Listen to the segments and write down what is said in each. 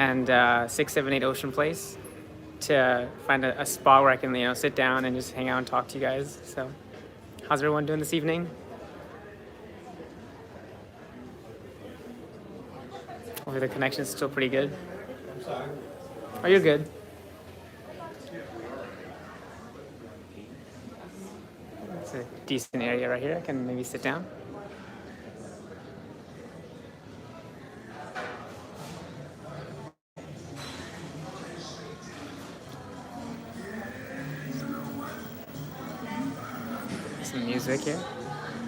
and 678 Ocean Place to find a spot where I can, sit down and just hang out and talk to you guys. So, how's everyone doing this evening? Hopefully the connection is still pretty good. Oh, you're good. It's a decent area right here. I can maybe sit down. Some music here.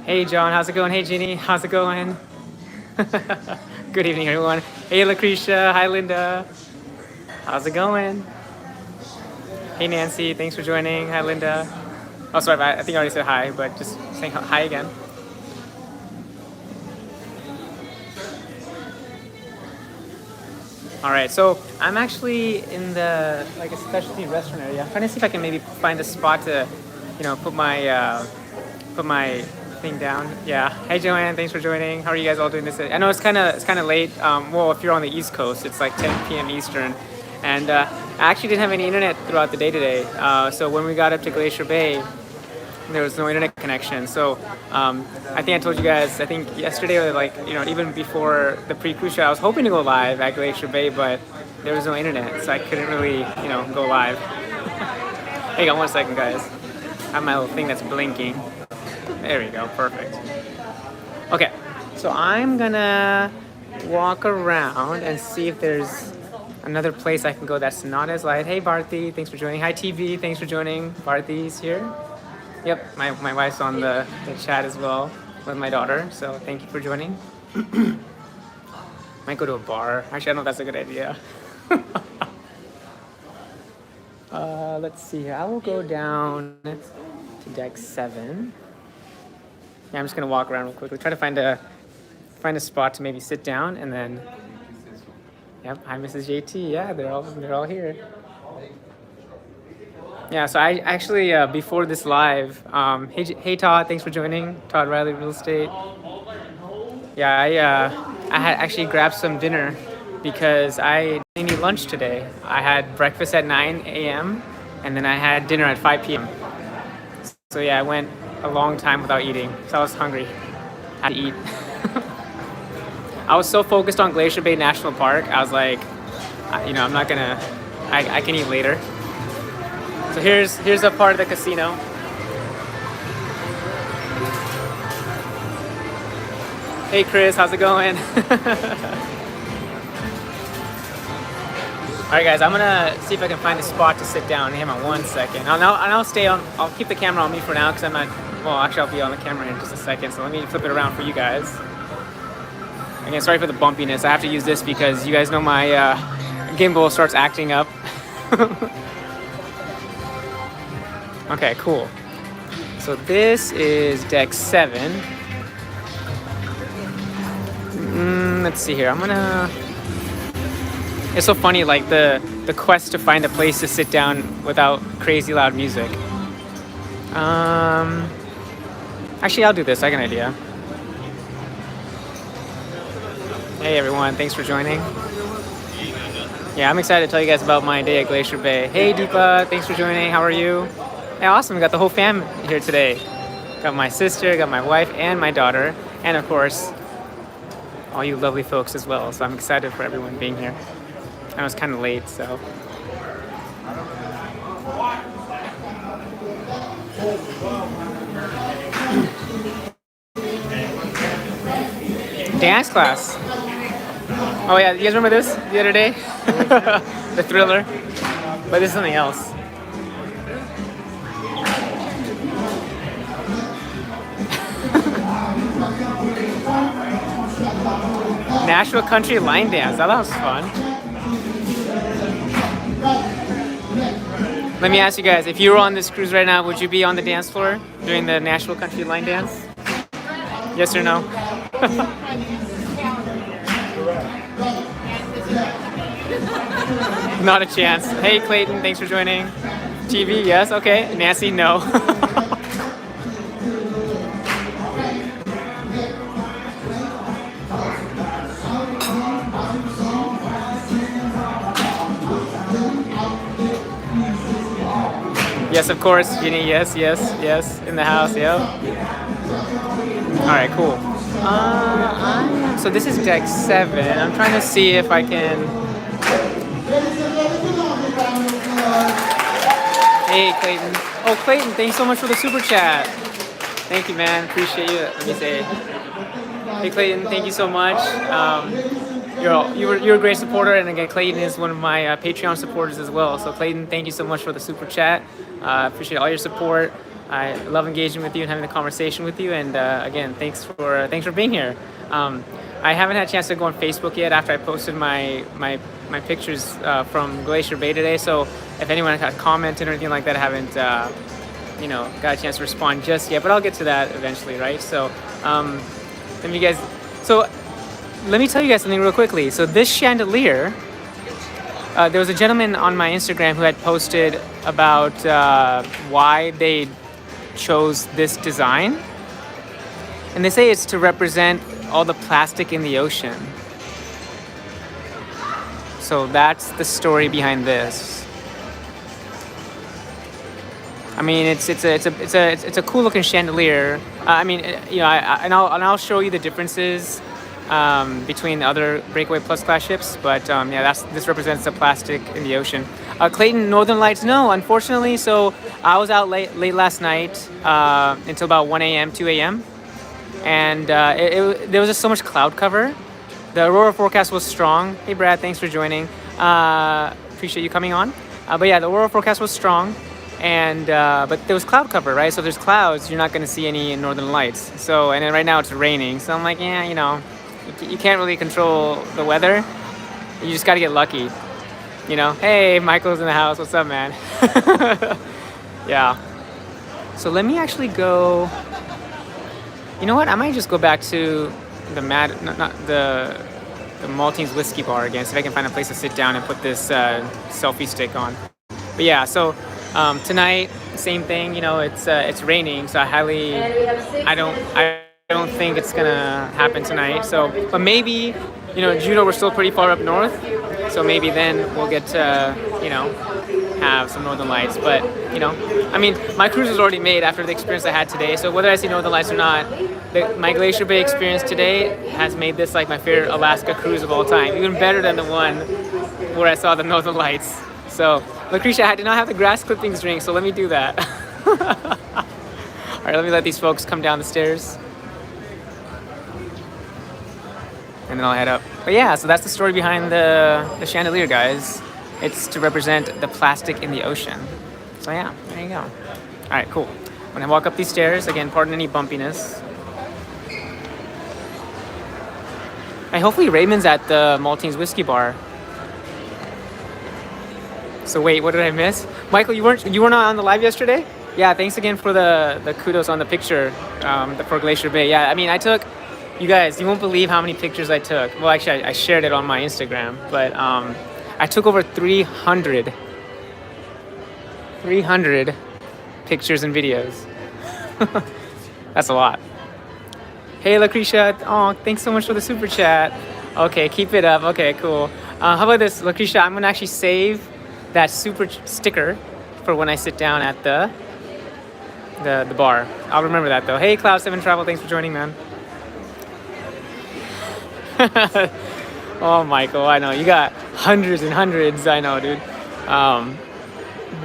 Hey John, how's it going? Hey Jeannie, how's it going? Good evening everyone. Hey Lucretia, hi Linda. How's it going? Hey Nancy, thanks for joining. Hi Linda. Oh sorry, I think I already said hi, but just saying hi again. All right, so I'm actually in a specialty restaurant area. I'm trying to see if I can maybe find a spot to, put my thing down. Yeah. Hey Joanne, thanks for joining. How are you guys all doing this? I know it's kind of late. Well, if you're on the East Coast, it's like 10 p.m. Eastern, and I actually didn't have any internet throughout the day today. So when we got up to Glacier Bay, there was no internet connection. So I think I told you guys, I think yesterday, or even before the pre-cruise show, I was hoping to go live at Glacier Bay, but there was no internet, so I couldn't really, go live. Hang on one second, guys. I have my little thing that's blinking. There we go, perfect. Okay, so I'm gonna walk around and see if there's another place I can go that's not as light. Hey Bharti, thanks for joining. Hi TV, thanks for joining. Bharti's here. Yep, my wife's on the chat as well with my daughter, so thank you for joining. Might go to a bar. Actually, I don't know if that's a good idea. Let's see here. I will go down to deck 7. Yeah, I'm just gonna walk around real quickly. Try to find a spot to maybe sit down, and then. Yep. Hi, Mrs. JT. Yeah, they're all here. Yeah. So I actually before this live, hey Todd, thanks for joining. Todd Riley Real Estate. Yeah, I had actually grabbed some dinner because I didn't eat lunch today. I had breakfast at 9 a.m. and then I had dinner at 5 p.m. So yeah, I went a long time without eating, so I was hungry. I had to eat. I was so focused on Glacier Bay National Park, I was like, I'm not gonna, I can eat later. So here's a part of the casino. Hey Chris, how's it going? Alright guys, I'm gonna see if I can find a spot to sit down. Hang on one second. I'll keep the camera on me for now because I'm not, well actually I'll be on the camera in just a second, so let me flip it around for you guys. Again, sorry for the bumpiness. I have to use this because you guys know my gimbal starts acting up. Okay, cool. So this is deck 7. Let's see here. It's so funny, like the quest to find a place to sit down without crazy loud music. Actually, I'll do this. I got an idea. Hey everyone, thanks for joining. Yeah, I'm excited to tell you guys about my day at Glacier Bay. Hey Deepa, thanks for joining. How are you? Hey, awesome. We got the whole fam here today. Got my sister, got my wife, and my daughter, and of course, all you lovely folks as well. So I'm excited for everyone being here. I know it's kind of late, so. Dance class. Oh yeah, you guys remember this the other day? The Thriller? But this is something else. Nashville Country Line Dance. That was fun. Let me ask you guys, if you were on this cruise right now, would you be on the dance floor doing the Nashville Country Line Dance? Yes or no? Not a chance. Hey Clayton, thanks for joining. TV, yes, okay. Nancy, no. Yes, of course, Ginny. Yes, yes, yes. In the house. Yep. All right, cool. So this is deck 7. I'm trying to see if I can. Hey, Clayton. Oh, Clayton, thanks so much for the super chat. Thank you, man. Appreciate you. Let me say. Hey, Clayton. Thank you so much. You're a great supporter, and again, Clayton is one of my Patreon supporters as well. So, Clayton, thank you so much for the super chat. Appreciate all your support. I love engaging with you and having a conversation with you. And again, thanks for being here. I haven't had a chance to go on Facebook yet after I posted my pictures from Glacier Bay today. So if anyone has commented or anything like that, I haven't got a chance to respond just yet. But I'll get to that eventually, right? So let me tell you guys something real quickly. So this chandelier, there was a gentleman on my Instagram who had posted about why they chose this design. And they say it's to represent all the plastic in the ocean. So that's the story behind this. I mean, it's a cool looking chandelier. I'll show you the differences between the other Breakaway Plus class ships. But this represents the plastic in the ocean. Clayton, Northern Lights, no, unfortunately. So I was out late last night until about 1 a.m., 2 a.m. And there was just so much cloud cover. The aurora forecast was strong. Hey, Brad, thanks for joining. Appreciate you coming on. But yeah, the aurora forecast was strong. And but there was cloud cover, right? So if there's clouds, you're not going to see any northern lights. So, and then right now it's raining. So I'm like, yeah, you can't really control the weather. You just got to get lucky. Hey, Michael's in the house. What's up, man? Yeah. So let me actually go. You know what? I might just go back to the Maltese whiskey bar again, see if I can find a place to sit down and put this selfie stick on. But yeah, so tonight, same thing. It's raining, so I don't think it's gonna happen tonight. So, but maybe, Juneau, we're still pretty far up north, so maybe then we'll get to, have some northern lights. But my cruise was already made after the experience I had today. So whether I see northern lights or not, my Glacier Bay experience today has made this like my favorite Alaska cruise of all time, even better than the one where I saw the northern lights. So, Lucretia, I did not have the grass clippings drink, so let me do that. All right, let me let these folks come down the stairs, and then I'll head up. But yeah, so that's the story behind the chandelier, guys. It's to represent the plastic in the ocean. So yeah, there you go. All right, cool. When I walk up these stairs, again, pardon any bumpiness. Hey, hopefully Raymond's at the Maltese whiskey bar. So wait, what did I miss? Michael, you were not on the live yesterday? Yeah, thanks again for the kudos on the picture for Glacier Bay. Yeah, I mean, you guys, you won't believe how many pictures I took. Well, actually, I shared it on my Instagram, but I took over 300 pictures and videos. That's a lot. Hey, Lucretia. Oh, thanks so much for the super chat. Okay, keep it up. Okay, cool. How about this, Lucretia? I'm going to actually save that super sticker for when I sit down at the bar. I'll remember that, though. Hey, Cloud7 Travel. Thanks for joining, man. Oh, Michael, I know. You got hundreds and hundreds. I know, dude.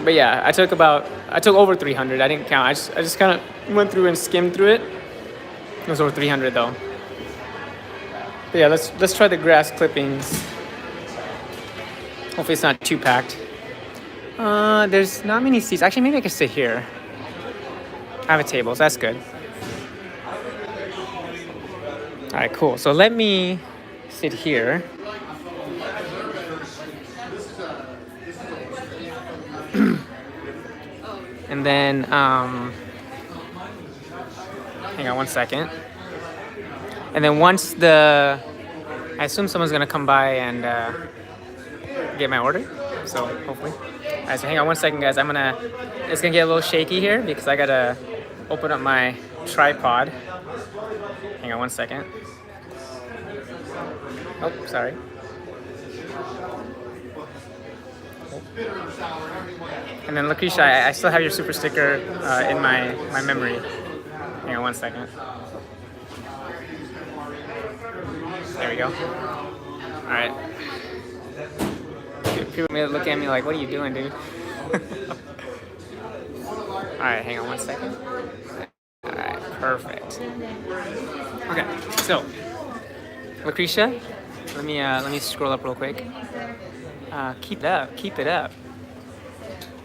But yeah, I took over 300. I didn't count. I just kind of went through and skimmed through it. It was over 300 though. But yeah, let's try the grass clippings. Hopefully it's not too packed. There's not many seats. Actually, maybe I could sit here. I have a table, so that's good. All right, cool. So let me sit here. And then, hang on one second. And then once I assume someone's gonna come by and get my order. So hopefully. All right, so hang on one second, guys. It's gonna get a little shaky here because I gotta open up my tripod. Hang on one second. Oh, sorry. And then Lucretia, I still have your super sticker in my memory. Hang on 1 second. There we go. All right. People may look at me like, what are you doing, dude? All right, hang on 1 second. All right, perfect. Okay, so Lucretia, let me scroll up real quick. Keep it up.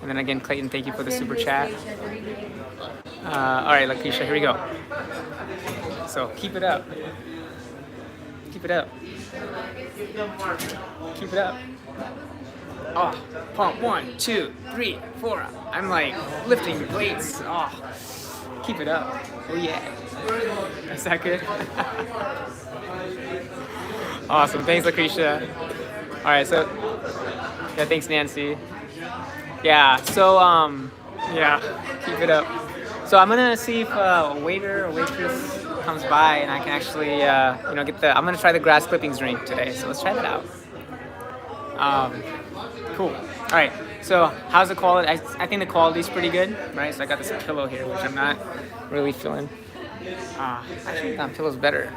And then again, Clayton, thank you for the super chat. All right, Lucretia, here we go. So keep it up. Keep it up. Keep it up. Oh, pump 1, 2, 3, 4. I'm like lifting weights. Oh, keep it up. Oh yeah. Is that good? Awesome. Thanks, Lucretia. All right. So, yeah. Thanks, Nancy. Yeah. So, yeah. Keep it up. So I'm gonna see if a waiter or waitress comes by and I can actually, get the. I'm gonna try the grass clippings drink today. So let's try that out. Cool. All right. So how's the quality? I think the quality's pretty good, right? So I got this pillow here, which I'm not really feeling. Actually, that pillow's better.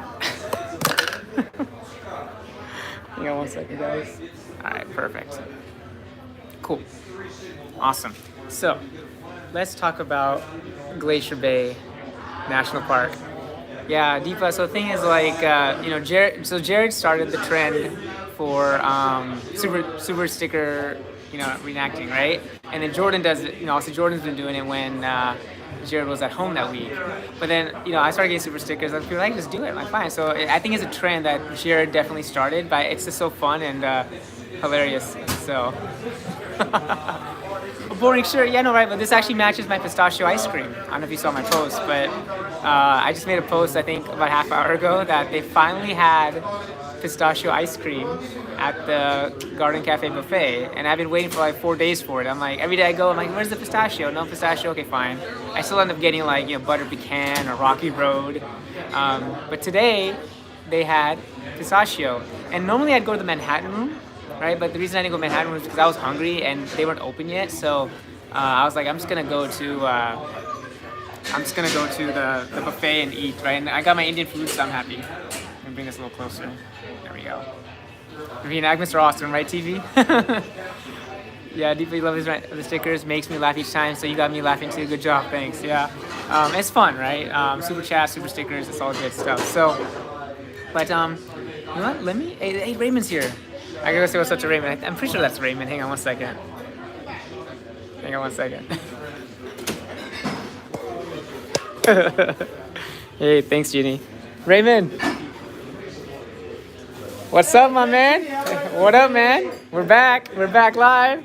Hang on 1 second, guys. All right. Perfect. Cool. Awesome. So let's talk about Glacier Bay National Park. Yeah, Deepa. So the thing is, like, Jared started the trend for super sticker, reenacting, right? And then Jordan does it. Also Jordan's been doing it when Jared was at home that week. But then, I started getting super stickers. And people were like, just do it. I'm like, fine. So I think it's a trend that Jared definitely started, but it's just so fun and hilarious. So. A boring shirt, yeah, no, right, but this actually matches my pistachio ice cream. I don't know if you saw my post, but I just made a post, I think, about half an hour ago that they finally had pistachio ice cream at the Garden Cafe buffet, and I've been waiting for like 4 days for it. I'm like, every day I go, I'm like, where's the pistachio? No pistachio? Okay, fine. I still end up getting like, butter pecan or rocky road. But today, they had pistachio. And normally I'd go to the Manhattan room, right? But the reason I didn't go to Manhattan was because I was hungry and they weren't open yet. So I was like, I'm just gonna go to the buffet and eat, right? And I got my Indian food, so I'm happy. Let me bring this a little closer. There we go. Reenactments are awesome, right, TV? Yeah, deeply love the stickers. Makes me laugh each time. So you got me laughing too. Good job, thanks. Yeah, it's fun, right? Super chat, super stickers, it's all good stuff. So, but you know what? Let me. Hey, Raymond's here. I gotta go say what's up to Raymond. I'm pretty sure that's Raymond. Hang on 1 second. Hang on 1 second. Hey, thanks, Jeannie. Raymond. What's up, my man? What up, man? We're back. We're back live.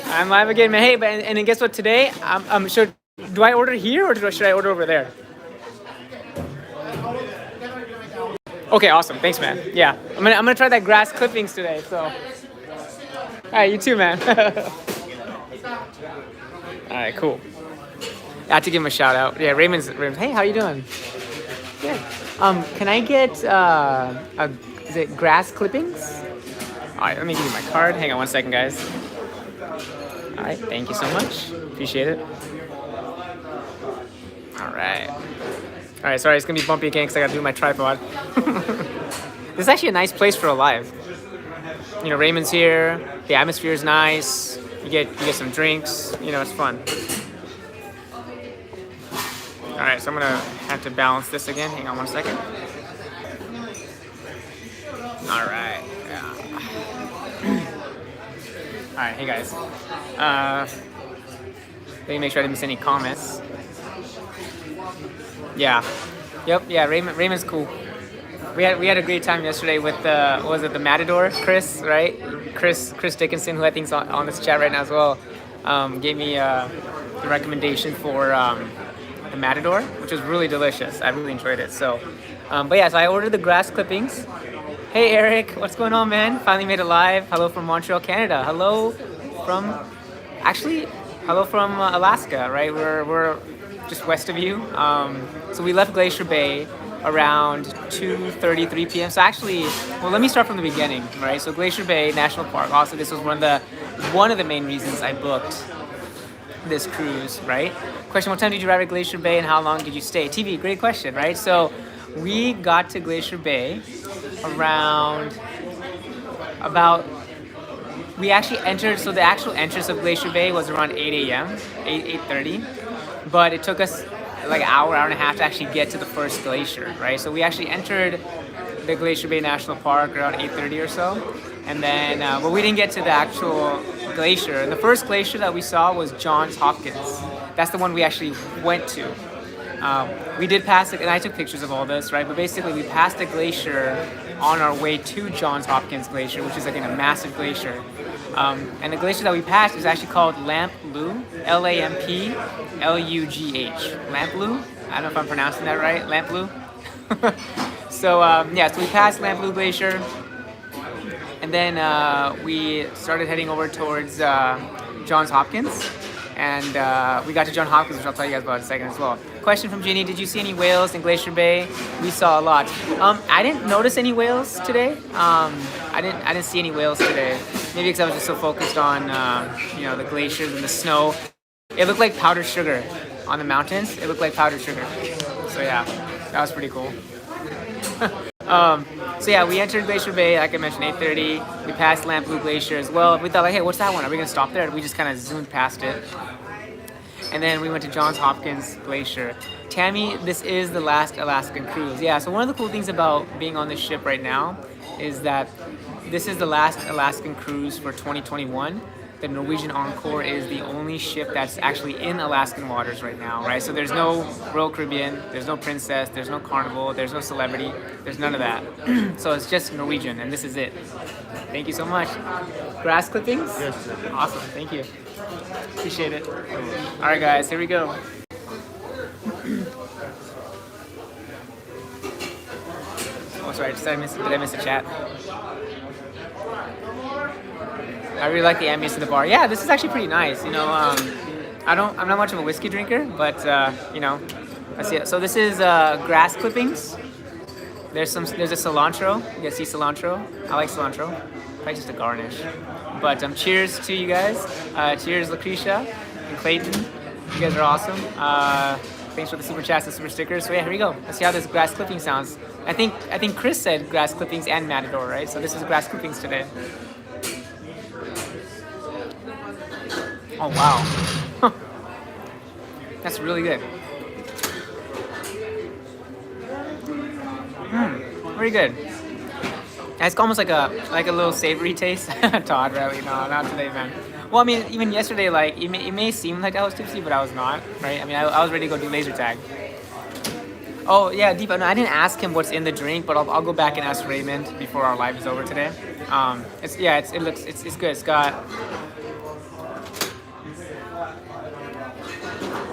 I'm live again, man. Hey, but and then guess what? Today, I'm sure. Do I order here or should I order over there? Okay, awesome. Thanks, man. Yeah, I'm gonna try that grass clippings today. So, all right, you too, man. All right, cool. I have to give him a shout out. Yeah, Raymond's. Hey, how you doing? Good. Can I get is it grass clippings? All right, let me give you my card. Hang on 1 second, guys. All right, thank you so much. Appreciate it. All right. All right, sorry, it's gonna be bumpy again because I gotta do my tripod. This is actually a nice place for a live. Raymond's here. The atmosphere is nice. You get some drinks. It's fun. All right, so I'm gonna have to balance this again. Hang on 1 second. All right. Yeah. All right, hey guys. Let me make sure I didn't miss any comments. Yeah. Yep. Yeah. Raymond's cool. We had a great time yesterday with the Matador, Chris, right? Chris Dickinson, who I think is on this chat right now as well, gave me the recommendation for the Matador, which was really delicious. I really enjoyed it. So, but yeah, so I ordered the grass clippings. Hey Eric, what's going on, man? Finally made it live. Hello from Montreal, Canada. Hello from Alaska, right? We're just west of you. So we left Glacier Bay. around 2:33 p.m. So actually, well, let me start from the beginning, right? So Glacier Bay National Park. Also, this was one of the main reasons I booked this cruise, right? Question: what time did you arrive at Glacier Bay, and how long did you stay? TV, great question, right? So we got to Glacier Bay around about. We actually entered. So the actual entrance of Glacier Bay was around 8 a.m. 8:30, but it took us like an hour and a half to actually get to the first glacier, right? So we actually entered the Glacier Bay National Park around 8:30 or so, and then but we didn't get to the actual glacier. And the first glacier that we saw was Johns Hopkins. That's the one we actually went to. We did pass it, and I took pictures of all this, right? But basically, we passed a glacier on our way to Johns Hopkins Glacier, which is like a massive glacier. And the glacier that we passed is actually called Lamplugh, Lamplugh. Lamplugh? I don't know if I'm pronouncing that right. Lamplugh. So so we passed Lamplugh Glacier, and then we started heading over towards Johns Hopkins. And we got to Johns Hopkins, which I'll tell you guys about in a second as well. Question from Jeannie: did you see any whales in Glacier Bay? We saw a lot. I didn't notice any whales today. I didn't see any whales today. Maybe because I was just so focused on the glaciers and the snow. It looked like powdered sugar on the mountains. It looked like powdered sugar. So yeah, that was pretty cool. So yeah, we entered Glacier Bay, like I mentioned, 8:30. We passed Lamplugh Glacier as well. We thought like, hey, what's that one? Are we gonna stop there? We just kind of zoomed past it. And then we went to Johns Hopkins Glacier. Tammy, this is the last Alaskan cruise. Yeah, so one of the cool things about being on this ship right now is that this is the last Alaskan cruise for 2021. The Norwegian Encore is the only ship that's actually in Alaskan waters right now, right? So there's no Royal Caribbean, there's no Princess, there's no Carnival, there's no Celebrity, there's none of that. So it's just Norwegian, and this is it. Thank you so much. Grass clippings? Yes. Awesome, thank you. Appreciate it. All right, guys, here we go. Oh, sorry, did I miss a chat? I really like the ambience of the bar. Yeah, this is actually pretty nice. I'm not much of a whiskey drinker, but I see it. So this is grass clippings. There's a cilantro. You guys see cilantro? I like cilantro. Probably just a garnish. But cheers to you guys. Cheers, Lucretia and Clayton. You guys are awesome. Thanks for the super chats and super stickers. So yeah, here we go. Let's see how this grass clipping sounds. I think Chris said grass clippings and Matador, right? So this is grass clippings today. Oh wow, that's really good. Very good. It's almost like a little savory taste. Todd, really? No, not today, man. Well, I mean, even yesterday, like it may seem like I was tipsy, but I was not, right? I mean, I was ready to go do laser tag. Oh yeah, Deepa. No, I didn't ask him what's in the drink, but I'll go back and ask Raymond before our live is over today. It's good. It's got.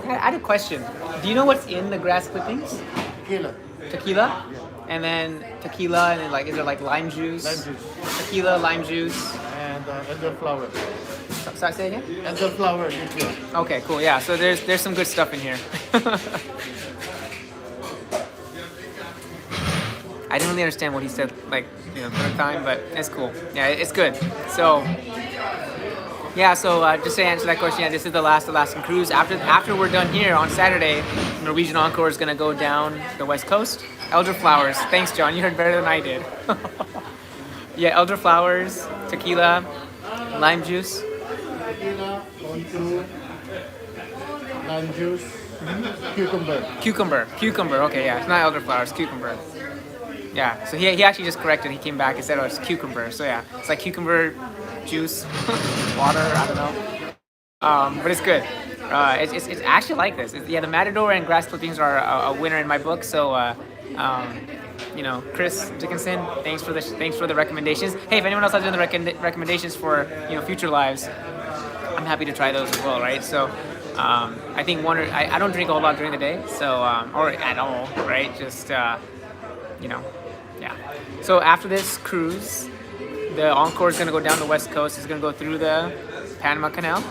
I had a question. Do you know what's in the grass clippings? Tequila. Tequila? Yeah. And then tequila, and then like, is there like lime juice? Lime juice. Tequila, lime juice. And elderflower. Sorry, say again? Elderflower tequila. Okay, cool. Yeah, so there's some good stuff in here. I didn't really understand what he said, like, third time, but it's cool. Yeah, it's good. So. Yeah, so just to answer that question, yeah, this is the last Alaskan cruise. After we're done here on Saturday, Norwegian Encore is going to go down the west coast. Elderflowers. Thanks, John. You heard better than I did. Yeah, elderflowers, tequila, lime juice. Tequila, lime juice, Cucumber. Okay, yeah, it's not elderflowers, cucumber. Yeah, so he actually just corrected. He came back and said, oh, it's cucumber. So yeah, it's like cucumber juice, water, I don't know. But it's good. It's actually like this. The Matador and grass clippings are a winner in my book. So, Chris Dickinson, thanks for the recommendations. Hey, if anyone else has any recommendations for future lives, I'm happy to try those as well, right? So, I think I don't drink a whole lot during the day, so or at all, right? Just yeah. So after this cruise, the Encore is going to go down the west coast. It's going to go through the Panama Canal,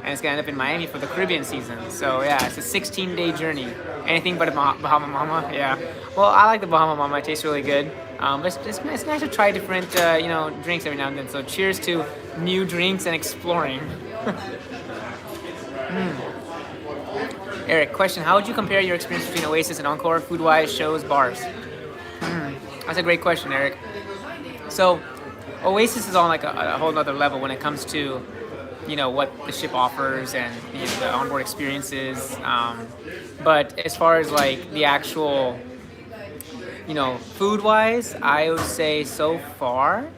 and it's gonna end up in Miami for the Caribbean season. So yeah, it's a 16-day journey. Anything but a Bahama Mama, yeah. Well, I like the Bahama Mama. It tastes really good. But it's nice to try different, drinks every now and then. So cheers to new drinks and exploring. Eric, question: how would you compare your experience between Oasis and Encore, food-wise, shows, bars? That's a great question, Eric. So, Oasis is on like a whole nother level when it comes to, what the ship offers and the onboard experiences. But as far as like the actual, food-wise, I would say so far,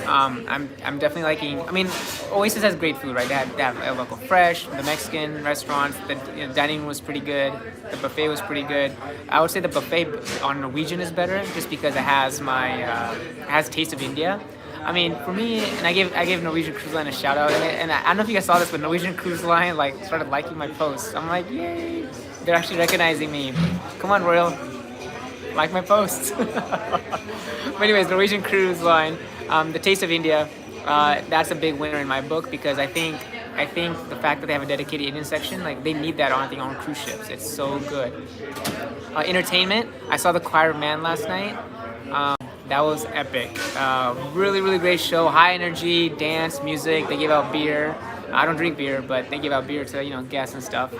I'm definitely liking. I mean, Oasis has great food, right? They have El Loco Fresh, the Mexican restaurants. The dining room was pretty good. The buffet was pretty good. I would say the buffet on Norwegian is better, just because it has it has Taste of India. I mean, for me, and I gave Norwegian Cruise Line a shout out, and I don't know if you guys saw this, but Norwegian Cruise Line like started liking my posts. I'm like, yay! They're actually recognizing me. Come on, Royal. Like my posts. But anyways, Norwegian Cruise Line, the Taste of India, that's a big winner in my book, because I think the fact that they have a dedicated Indian section, like they need that on cruise ships. It's so good. Entertainment, I saw the Choir of Man last night. That was epic. Really, really great show. High energy, dance, music. They gave out beer. I don't drink beer, but they gave out beer to guests and stuff.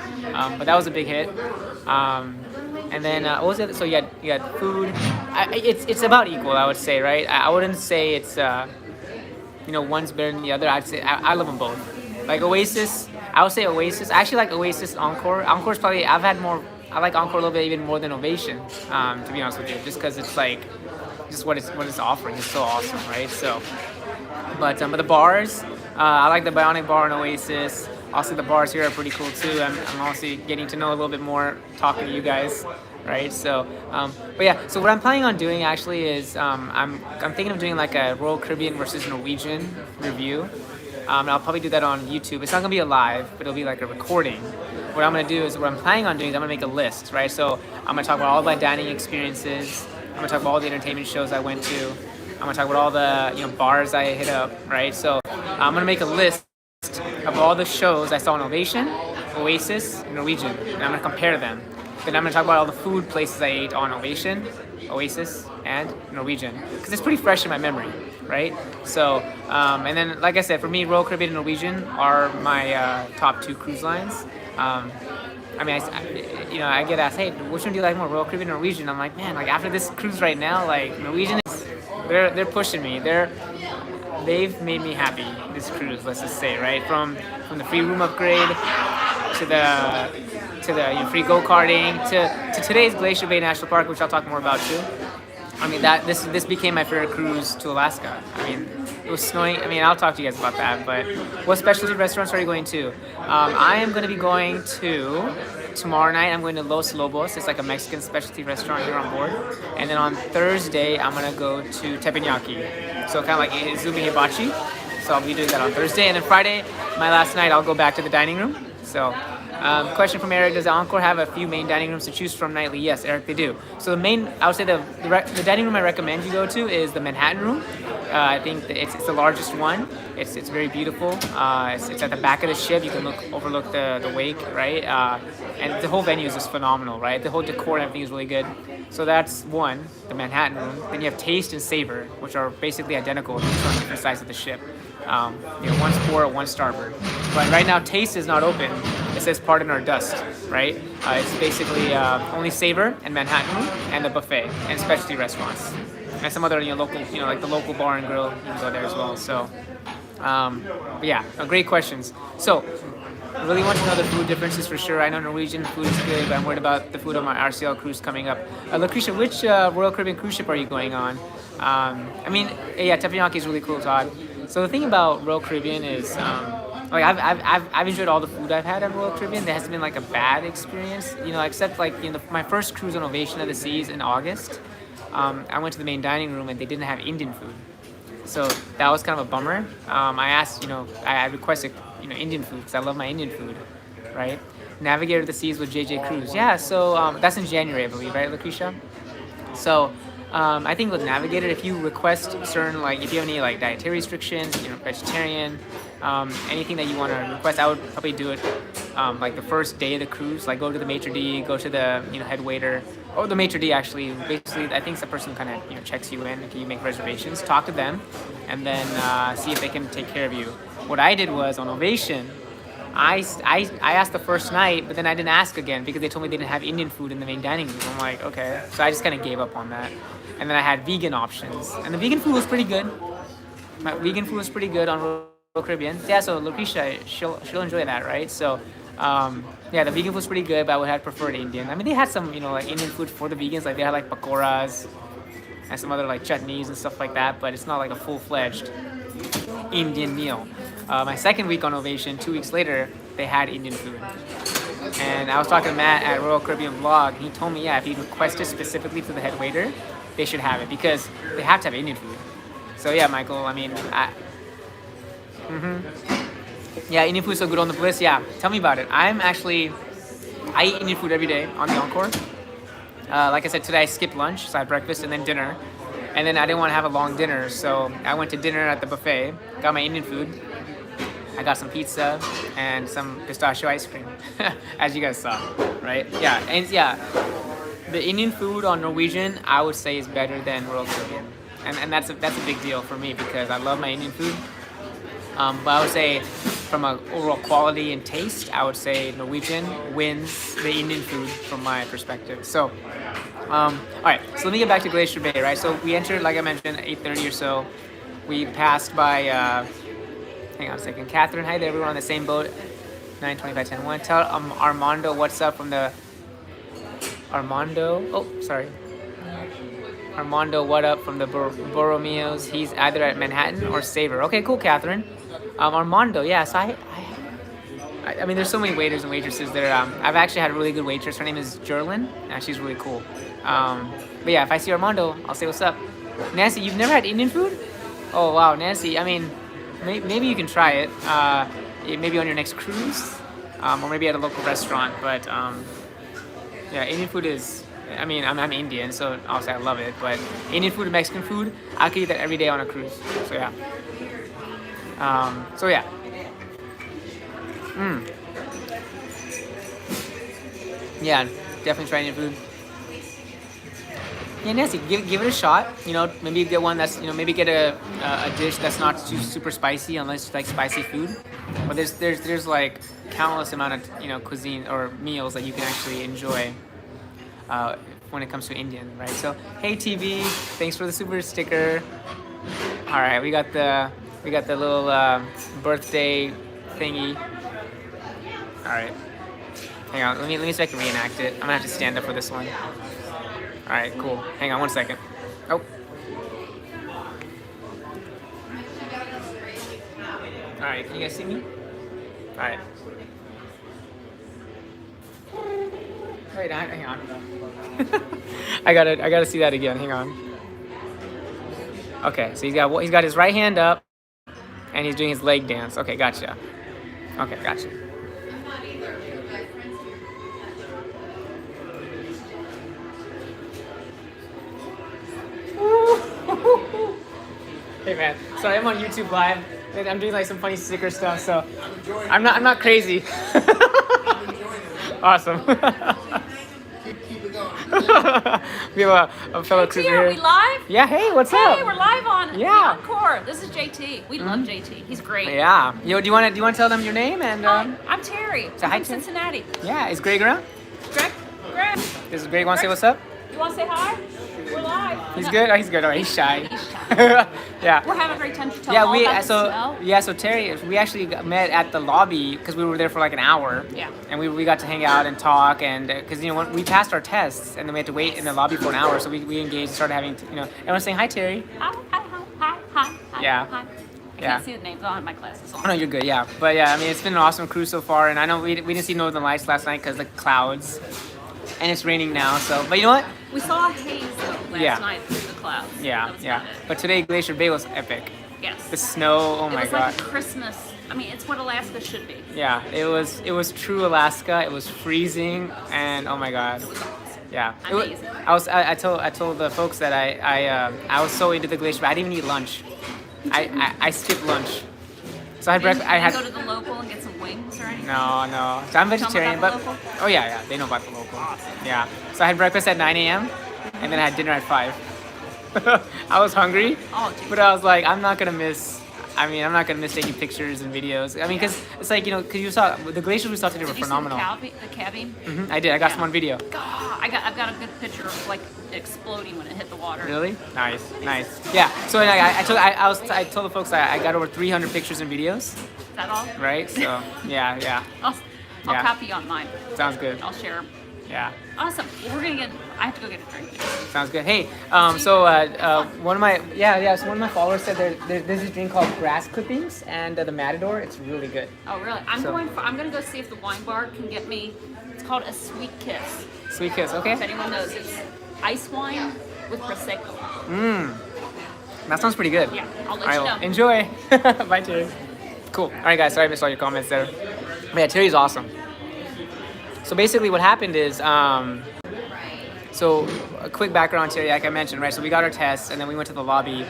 But that was a big hit. And then what was it? So you had food. It's about equal, I would say, right? I wouldn't say it's one's better than the other. I'd say I love them both. Like Oasis, I would say Oasis. I actually like Oasis Encore. Encore's probably I like Encore a little bit even more than Ovation, to be honest with you, just because it's like just what it's offering is so awesome, right? So, but the bars, I like the Bionic Bar in Oasis. Also, the bars here are pretty cool too. I'm also getting to know a little bit more talking to you guys, right? So, but yeah. So what I'm planning on doing actually is I'm thinking of doing like a Royal Caribbean versus Norwegian review. I'll probably do that on YouTube. It's not gonna be a live, but it'll be like a recording. What I'm planning on doing is I'm gonna make a list, right? So I'm gonna talk about all my dining experiences. I'm gonna talk about all the entertainment shows I went to. I'm gonna talk about all the bars I hit up, right? So I'm gonna make a list of all the shows I saw on Ovation, Oasis, and Norwegian, and I'm gonna compare them. Then I'm gonna talk about all the food places I ate on Ovation, Oasis, and Norwegian, because it's pretty fresh in my memory, right? So, and then like I said, for me, Royal Caribbean and Norwegian are my top two cruise lines. I mean, I get asked, hey, which one do you like more, Royal Caribbean or Norwegian? I'm like, man, like after this cruise right now, like Norwegian is, they're pushing me. They've made me happy this cruise, let's just say, right? From the free room upgrade to the free go-karting to today's Glacier Bay National Park, which I'll talk more about too. I mean, this became my favorite cruise to Alaska. I mean, it was snowing. I mean, I'll talk to you guys about that. But what specialty restaurants are you going to? I am going to be going to, tomorrow night, I'm going to Los Lobos. It's like a Mexican specialty restaurant here on board. And then on Thursday, I'm going to go to Teppanyaki. So kind of like Izumi Hibachi. So I'll be doing that on Thursday. And then Friday, my last night, I'll go back to the dining room. So question from Eric: does the Encore have a few main dining rooms to choose from nightly? Yes, Eric, they do. So I would say the dining room I recommend you go to is the Manhattan room. I think it's the largest one. It's very beautiful. It's at the back of the ship. You can overlook the wake, right? And the whole venue is just phenomenal, right? The whole decor and everything is really good. So that's one, the Manhattan room. Then you have Taste and Savor, which are basically identical on different sides of the ship. One's port, one's starboard. But right now, Taste is not open. It says pardon our dust, right? It's basically only Savor and Manhattan room and the buffet and specialty restaurants. And some other local, like the local bar and grill, you can go there as well. So, but yeah, great questions. So, I really want to know the food differences for sure. I know Norwegian food is good, but I'm worried about the food on my RCL cruise coming up. Lucretia, which Royal Caribbean cruise ship are you going on? Teppanyaki is really cool, Todd. So the thing about Royal Caribbean is, I've enjoyed all the food I've had at Royal Caribbean. There hasn't been like a bad experience, except like my first cruise on Ovation of the Seas in August. I went to the main dining room and they didn't have Indian food, so that was kind of a bummer. I asked, I requested, Indian food because I love my Indian food, right? Navigator of the Seas with JJ Cruise, yeah. So that's in January, I believe, right, Lucretia? So I think with Navigator, if you request certain, like, if you have any like dietary restrictions, vegetarian, anything that you want to request, I would probably do it like the first day of the cruise. Like go to the maitre d', go to the head waiter, or the maitre d' actually. Basically, I think the person kind of checks you in. Can you make reservations? Talk to them, and then see if they can take care of you. What I did was on Ovation. I asked the first night, but then I didn't ask again because they told me they didn't have Indian food in the main dining room. I'm like, okay. So I just kind of gave up on that. And then I had vegan options. And the vegan food was pretty good. My vegan food was pretty good on Royal Caribbean. Yeah, so Lucretia, she'll enjoy that, right? So, yeah, the vegan food was pretty good, but I would have preferred Indian. I mean, they had some, like Indian food for the vegans. Like they had like pakoras and some other like chutneys and stuff like that, but it's not like a full-fledged Indian meal. My second week on Ovation, 2 weeks later, they had Indian food. And I was talking to Matt at Royal Caribbean Vlog, and he told me, yeah, if you request it specifically to the head waiter, they should have it because they have to have Indian food. So yeah, Michael, I mean, yeah, Indian food is so good on the Bliss. Yeah, tell me about it. I eat Indian food every day on the Encore. Like I said, today I skipped lunch, so I had breakfast and then dinner. And then I didn't want to have a long dinner, so I went to dinner at the buffet, got my Indian food. I got some pizza and some pistachio ice cream, as you guys saw, right? Yeah, and yeah, the Indian food on Norwegian, I would say is better than Royal Caribbean. And that's a big deal for me because I love my Indian food. But I would say from an overall quality and taste, I would say Norwegian wins the Indian food from my perspective. So, all right, so let me get back to Glacier Bay, right? So we entered, like I mentioned, 8:30 or so. We passed by, hang on a second, Catherine, hi there, everyone on the same boat, 9:25:10:1. Tell Armando what's up from the, Armando, what up from the Borromeos? He's either at Manhattan or Savor. Okay, cool, Catherine. Armando, yeah, so I mean, there's so many waiters and waitresses there. I've actually had a really good waitress. Her name is Jerlyn. She's really cool. But yeah, if I see Armando, I'll say what's up. Nancy, you've never had Indian food? Oh, wow, Nancy, I mean, maybe you can try it. Maybe on your next cruise, or maybe at a local restaurant. But yeah, Indian food is, I mean, I'm Indian, so obviously I love it. But Indian food and Mexican food, I could eat that every day on a cruise. So yeah. Yeah, definitely try Indian food. Yeah, Nancy, give it a shot. Maybe get one that's, maybe get a dish that's not super spicy unless you like spicy food. But there's like countless amount of cuisine or meals that you can actually enjoy when it comes to Indian, right? So hey TV, thanks for the super sticker. All right, we got the little birthday thingy. All right, hang on. Let me see if I can reenact it. I'm gonna have to stand up for this one. All right, cool. Hang on one second. Oh. All right, can you guys see me? All right. Wait, hang on. I gotta see that again. Hang on. Okay, so he's got his right hand up, and he's doing his leg dance. Okay, gotcha. Okay, gotcha. Hey man, sorry, I'm on YouTube Live. And I'm doing like some funny sticker stuff, so I'm not crazy. Awesome. Keep it going. We have a fellow cruiser here. Are we live? Yeah, hey, what's up? Hey, we're live on Yeah. the Encore. This is JT. We love JT. He's great. Yeah. Do you want to tell them your name and? I'm Terry. So hi, I'm from Terry. Cincinnati. Yeah, is Greg around? Greg? Is Greg want to say what's up? You want to say hi? We're live. He's good. Oh, he's good. Oh, he's shy. He's shy. Yeah. We're having a great time to tell Yeah, all about the snow. So Terry, we actually met at the lobby because we were there for like an hour. Yeah. And we got to hang out and talk and because when we passed our tests and then we had to wait in the lobby for an hour, so we engaged and started having everyone saying hi, Terry. Hi. Yeah. Hi. I Yeah. can't see the names. I don't have my glasses on. Oh no, you're good. Yeah, but yeah, I mean it's been an awesome cruise so far, and I know we didn't see Northern Lights last night because the clouds, and it's raining now. So, but you know what? We saw a haze though last night through the clouds. Yeah, That was yeah. about it. But today Glacier Bay was epic. Yes. The snow, oh my it was god. like a Christmas. I mean, it's what Alaska should be. Yeah, it was true Alaska. It was freezing, and oh my god. It was awesome. Yeah. Amazing. I told the folks that I was so into the glacier, but I didn't even eat lunch. I skipped lunch. So I had breakfast. I had go to the local and get some wings or anything. no. So I'm vegetarian, about but the local? oh yeah, they know about the local. Awesome. Yeah. So I had breakfast at 9 a.m. and then I had dinner at 5. I was hungry, Oh, geez. but I was like, I'm not gonna miss taking pictures and videos. I mean, because it's like, because you saw the glaciers we saw today were Did you phenomenal. see the cabbing? I did. I got Yeah. some on video. God, I've got a good picture of like exploding when it hit the water. Really? Nice. Yeah. So I told the folks I got over 300 pictures and videos. Is that all? Right. So yeah. I'll Yeah. copy on mine. Sounds good. I'll share 'em. Yeah. Awesome. Well, I have to go get a drink. Sounds good. Hey, one of my so one of my followers said there's this drink called grass clippings and the Matador. It's really good. Oh, really? I'm So- going to go see if the wine bar can get me. It's called a Sweet Kiss. Sweet kiss. If Okay. anyone knows, it's ice wine with prosecco. That sounds pretty good. Yeah, I'll let All you right, well, know. enjoy. Bye, Terry. Cool. All right, guys. Sorry I missed all your comments there. But yeah, Terry's awesome. So basically, what happened is, so a quick background on Terry, like I mentioned, right? So we got our tests, and then we went to the lobby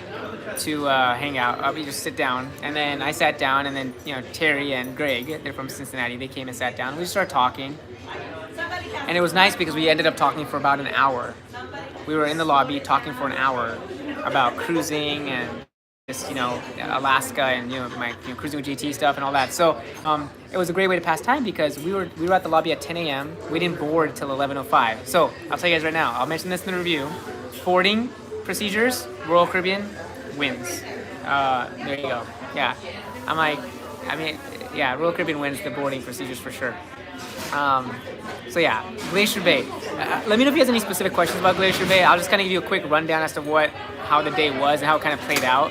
to hang out. We just sit down, and then I sat down, and then Terry and Greg, they're from Cincinnati, they came and sat down. We just started talking, and it was nice because we ended up talking for about an hour. We were in the lobby talking for an hour about cruising and just Alaska and my cruising with GT stuff and all that. So it was a great way to pass time because we were at the lobby at 10 a.m. We didn't board till 11:05. So I'll tell you guys right now. I'll mention this in the review. Boarding procedures, Royal Caribbean wins. There you go. Yeah, Royal Caribbean wins the boarding procedures for sure. So yeah, Glacier Bay. Let me know if you guys have any specific questions about Glacier Bay. I'll just kind of give you a quick rundown as to how the day was and how it kind of played out.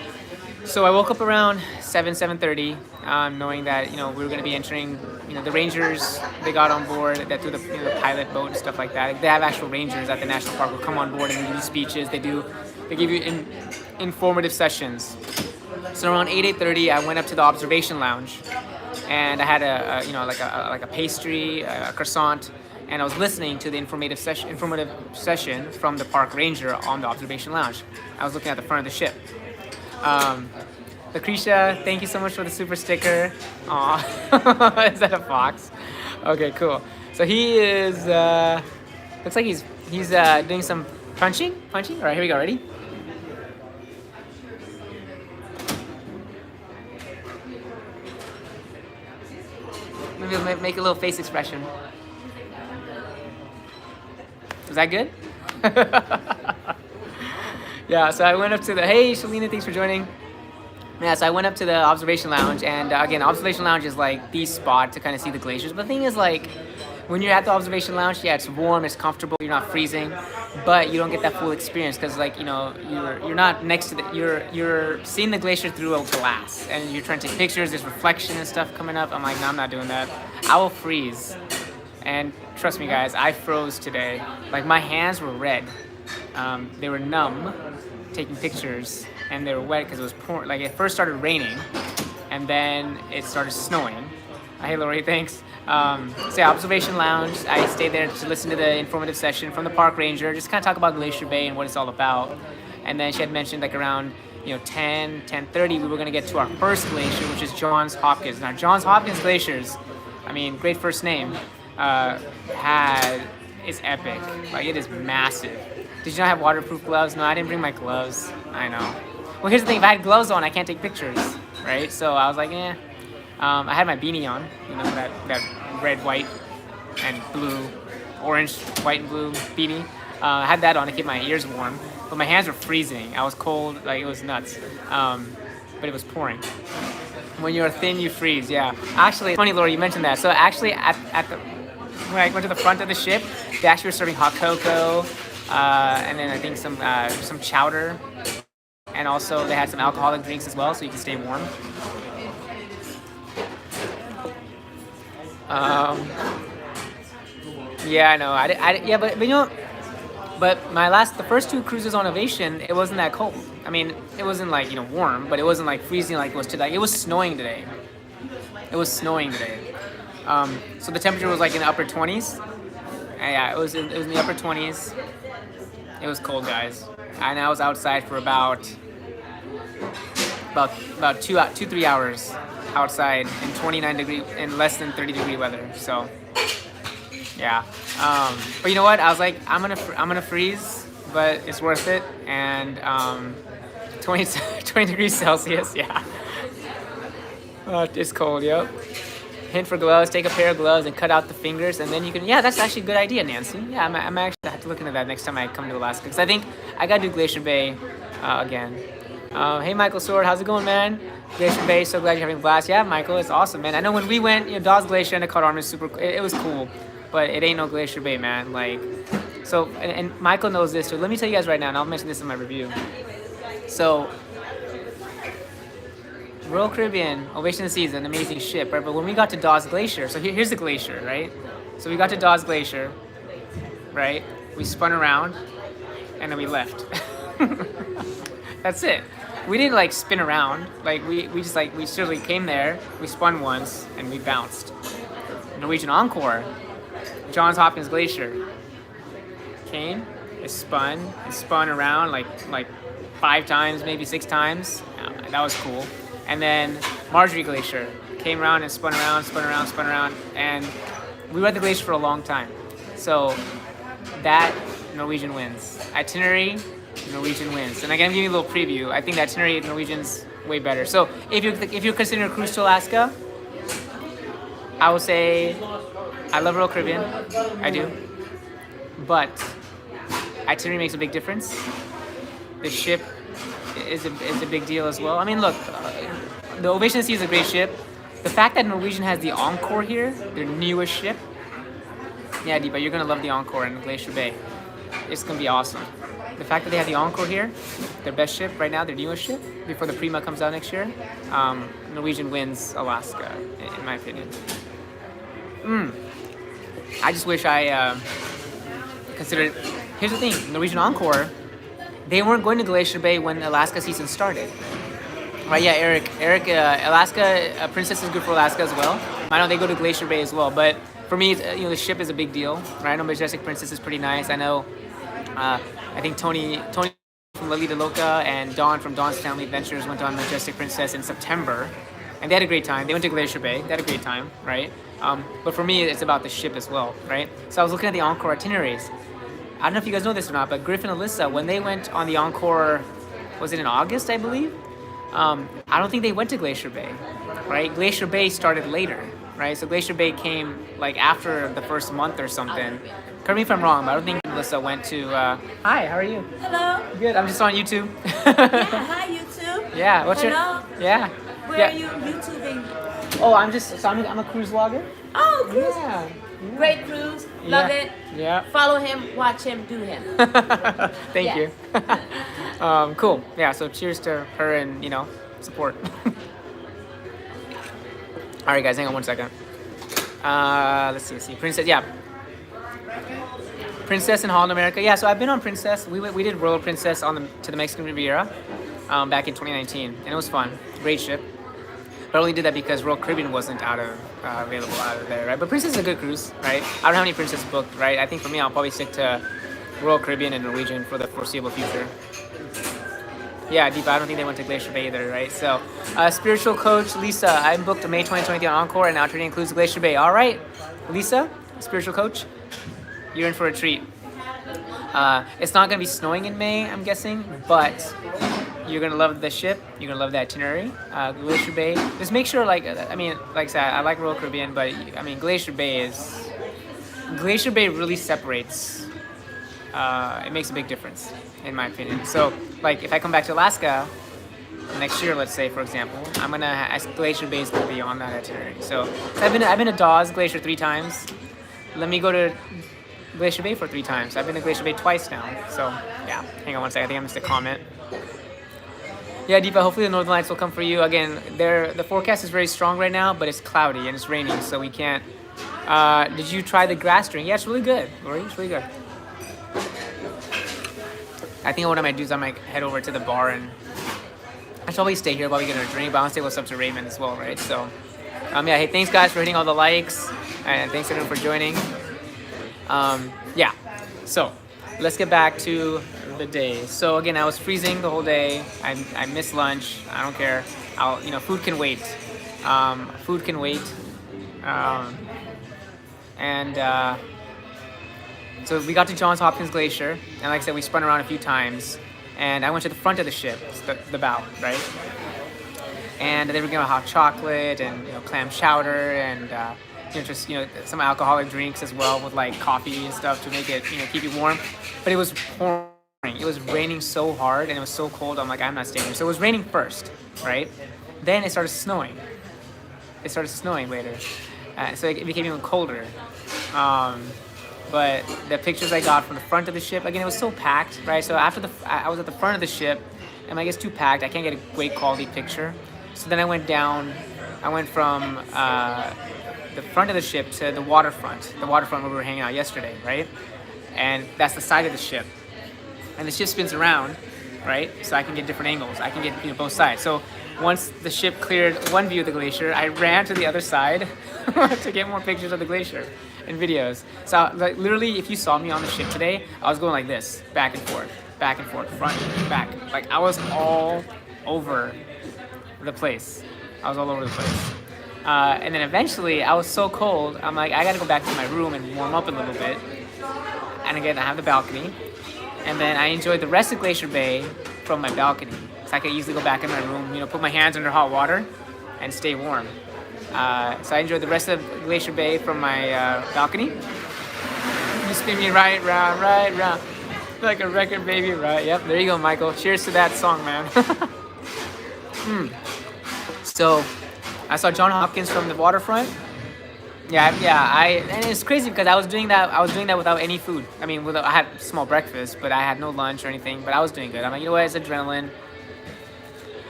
So I woke up around 7:30, knowing that we were going to be entering. The rangers, they got on board that do the pilot boat and stuff like that. They have actual rangers at the national park who come on board and they give you speeches. They give you informative sessions. So around 8:30, I went up to the observation lounge, and I had a pastry, a croissant, and I was listening to the informative session from the park ranger on the observation lounge. I was looking at the front of the ship. Lucretia, thank you so much for the super sticker. Aw, is that a fox? Okay, cool. So he is, looks like he's doing some punching. All right, here we go, ready? Maybe we'll make a little face expression. Is that good? Yeah, so I went up to hey, Shalina, thanks for joining. Yeah, so I went up to the observation lounge, and again, observation lounge is like the spot to kind of see the glaciers. But the thing is, like, when you're at the observation lounge, yeah, it's warm, it's comfortable, you're not freezing, but you don't get that full experience because, like, you're not next to you're seeing the glacier through a glass, and you're trying to take pictures. There's reflection and stuff coming up. I'm like, no, I'm not doing that. I will freeze, and trust me, guys, I froze today. Like, my hands were red. They were numb, taking pictures, and they were wet because it was pouring. Like, it first started raining, and then it started snowing. Hey, Lori, thanks. So yeah, observation lounge. I stayed there to listen to the informative session from the park ranger, just kind of talk about Glacier Bay and what it's all about. And then she had mentioned like around 10:30 we were gonna get to our first glacier, which is Johns Hopkins. Now Johns Hopkins glaciers, I mean, great first name, is epic. Like, it is massive. Did you not have waterproof gloves? No, I didn't bring my gloves. I know. Well, here's the thing. If I had gloves on, I can't take pictures, right? So I was like, eh. I had my beanie on, that red, white, and blue, orange, white, and blue beanie. I had that on to keep my ears warm, but my hands were freezing. I was cold, like, it was nuts. But it was pouring. When you're thin, you freeze, yeah. Actually, funny, Laura, you mentioned that. So actually, when I went to the front of the ship, they actually were serving hot cocoa, and then I think some chowder, and also they had some alcoholic drinks as well, so you can stay warm. Yeah, I know. But the first two cruises on Ovation, it wasn't that cold. I mean, it wasn't like warm, but it wasn't like freezing like it was today. It was snowing today. So the temperature was like in the upper 20s, And yeah, it was in the upper 20s. It was cold, guys. And I was outside for about 3 hours outside in 29 degree in less than 30-degree weather. So yeah. But you know what? I was like, I'm gonna freeze, but it's worth it. And 20 degrees Celsius. Yeah. It's cold. Yep. Hint for gloves. Take a pair of gloves and cut out the fingers, and then you can. Yeah, that's actually a good idea, Nancy. Yeah, I'm actually have to look into that next time I come to Alaska, because I think I gotta do Glacier Bay again. Hey, Michael Sword, how's it going, man? Glacier Bay, so glad you're having a blast. Yeah, Michael, it's awesome, man. I know when we went, Dawes Glacier and the Cart Arm is super. It was cool, but it ain't no Glacier Bay, man. Like, so, and Michael knows this too. Let me tell you guys right now, and I'll mention this in my review. So, Royal Caribbean, Ovation of the Seas is an amazing ship, right? But when we got to Dawes Glacier, so here's the glacier, right? So we got to Dawes Glacier, right? We spun around, and then we left. That's it. We didn't like spin around. Like we just like we surely came there. We spun once and we bounced. Norwegian Encore, Johns Hopkins Glacier. Came, it spun around like 5 times, maybe 6 times. That was cool. And then Marjorie Glacier came around and spun around, and we were at the glacier for a long time. So that Norwegian wins. Itinerary, Norwegian wins. And I'm gonna give you a little preview. I think the itinerary of Norwegian's way better. So if you're considering a cruise to Alaska, I would say I love Royal Caribbean. I do. But itinerary makes a big difference. The ship is a big deal as well. I mean, look, the Ovation of the Seas is a great ship. The fact that Norwegian has the Encore here, their newest ship. Yeah, Deepa, you're gonna love the Encore in Glacier Bay. It's gonna be awesome. The fact that they have the Encore here, their best ship right now, their newest ship, before the Prima comes out next year, Norwegian wins Alaska, in my opinion. I just wish I considered. Here's the thing, Norwegian Encore, they weren't going to Glacier Bay when Alaska season started. Right, yeah, Eric, Alaska, Princess is good for Alaska as well. I know they go to Glacier Bay as well, but for me, the ship is a big deal, right? I know Majestic Princess is pretty nice. I know, I think Tony from Lolita Loca and Dawn from Dawn's Family Adventures went on Majestic Princess in September, and they had a great time. They went to Glacier Bay, they had a great time, right? But for me, it's about the ship as well, right? So I was looking at the Encore itineraries. I don't know if you guys know this or not, but Griff and Alyssa, when they went on the Encore, was it in August, I believe? I don't think they went to Glacier Bay, right? Glacier Bay started later, right? So Glacier Bay came like after the first month or something. Correct me if I'm wrong, but I don't think Alyssa went to. Hi, how are you? Hello. Good. I'm just on YouTube. Yeah, hi YouTube. Yeah. What's Hello. your? Yeah. Where yeah. are you YouTubing? Oh, I'm a cruise vlogger. Oh, cruise. Yeah. Great cruise. Love it. Yeah. Follow him, watch him, do him. Thank you. Cool. Yeah. So cheers to her and support. All right, guys. Hang on one second. Let's see. Princess. Yeah. Princess in Holland America. Yeah. So I've been on Princess. We did Royal Princess to the Mexican Riviera back in 2019, and it was fun. Great ship. But I only did that because Royal Caribbean wasn't available out of there, right? But Princess is a good cruise, right? I don't have any Princess booked, right? I think for me, I'll probably stick to Royal Caribbean and Norwegian for the foreseeable future. Yeah, Deepa, I don't think they went to Glacier Bay either, right? So, spiritual coach Lisa, I'm booked May 2023 on Encore, and now training includes Glacier Bay. All right, Lisa, spiritual coach, you're in for a treat. It's not gonna be snowing in May, I'm guessing, but you're gonna love the ship. You're gonna love the itinerary. Glacier Bay. Just make sure, like I said, I like Royal Caribbean, but Glacier Bay really separates. It makes a big difference, in my opinion. So, like, if I come back to Alaska next year, let's say, for example, I'm gonna ask Glacier Bay is gonna be on that itinerary. So, I've been to Dawes Glacier 3 times. Let me go to Glacier Bay for 3 times. I've been to Glacier Bay twice now. So, yeah. Hang on one second. I think I missed a comment. Yeah, Deepa, hopefully the Northern Lights will come for you. Again, the forecast is very strong right now, but it's cloudy and it's raining, so we can't. Did you try the grass drink? Yeah, it's really good, Lori. It's really good. I think what I might do is I might head over to the bar and I should probably stay here while we get our drink, but I want to say what's up to Raymond as well, right? So, yeah, hey, thanks guys for hitting all the likes, and thanks everyone for joining. Yeah, so let's get back to the day. So again, I was freezing the whole day. I missed lunch. I don't care. Food can wait. Food can wait. And so we got to Johns Hopkins Glacier, and like I said, we spun around a few times. And I went to the front of the ship, the bow, right? And they were giving hot chocolate and clam chowder and just some alcoholic drinks as well with like coffee and stuff to make it keep you warm. But it was pouring. It was raining so hard and it was so cold. I'm like, I'm not staying here. So it was raining first, right? Then it started snowing. It started snowing later, so it became even colder. But the pictures I got from the front of the ship, again, it was so packed, right? So after I was at the front of the ship, and I guess too packed, I can't get a great quality picture. So then I went down. I went from the front of the ship to the waterfront where we were hanging out yesterday, right? And that's the side of the ship. And the ship spins around, right? So I can get different angles. I can get both sides. So once the ship cleared one view of the glacier, I ran to the other side to get more pictures of the glacier and videos. So like, literally, if you saw me on the ship today, I was going like this, back and forth, front, back. Like I was all over the place. And then eventually, I was so cold, I'm like, I gotta go back to my room and warm up a little bit. And again, I have the balcony. And then I enjoyed the rest of Glacier Bay from my balcony. So I could easily go back in my room, put my hands under hot water and stay warm. So I enjoyed the rest of Glacier Bay from my balcony. You spin me right round, like a record, baby, right? Yep, there you go, Michael. Cheers to that song, man. So I saw John Hopkins from the waterfront. And it's crazy because I was doing that without any food. I mean, I had small breakfast, but I had no lunch or anything. But I was doing good. I'm like, you know what? It's adrenaline.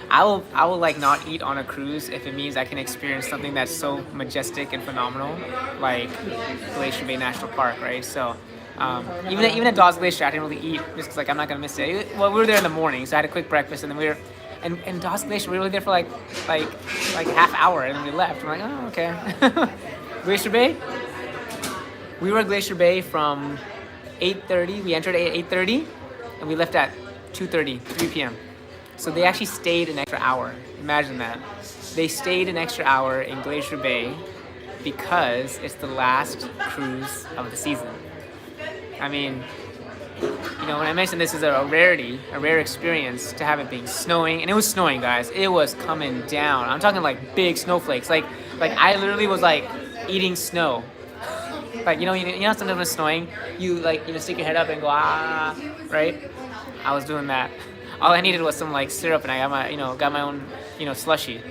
I will like not eat on a cruise if it means I can experience something that's so majestic and phenomenal, like Glacier Bay National Park, right? So even at Dawes Glacier, I didn't really eat just because like I'm not gonna miss it. Well, we were there in the morning, so I had a quick breakfast, and then and Dawes Glacier, we were there for like half hour, and then we left. I'm like, oh, okay. Glacier Bay. We were at Glacier Bay from 8:30. We entered at 8:30, and we left at 2:30, 3 p.m. So they actually stayed an extra hour. Imagine that. They stayed an extra hour in Glacier Bay because it's the last cruise of the season. I mean, when I mentioned this is a rare experience to have it being snowing, and it was snowing, guys. It was coming down. I'm talking like big snowflakes. Like I literally was like eating snow. Like sometimes when it's snowing, you stick your head up and go right? I was doing that. All I needed was some like syrup, and I got my own slushy.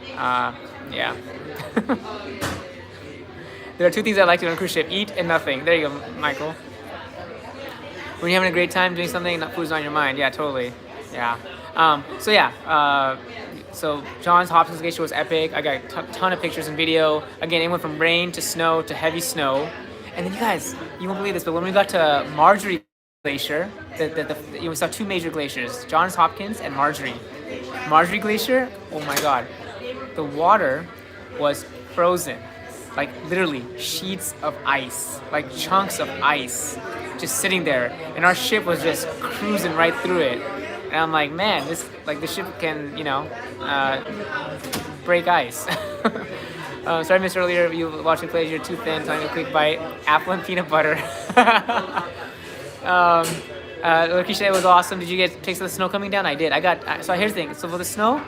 Yeah. There are two things I like to do on a cruise ship: eat and nothing. There you go, Michael. When you're having a great time doing something, food's on your mind. Yeah, totally. Yeah. So Johns Hopkins Glacier was epic. I got a ton of pictures and video. Again, it went from rain to snow to heavy snow. And then you guys, you won't believe this, but when we got to Marjorie Glacier, we saw two major glaciers, Johns Hopkins and Marjorie. Marjorie Glacier, oh my God. The water was frozen. Like literally sheets of ice, like chunks of ice just sitting there. And our ship was just cruising right through it. And I'm like, man, the ship can, break ice. So I missed earlier, you watched me play, you're too thin, time a quick bite. Apple and peanut butter. Lakeisha, it was awesome. Did you get pics of the snow coming down? I did. So here's the thing. So for the snow,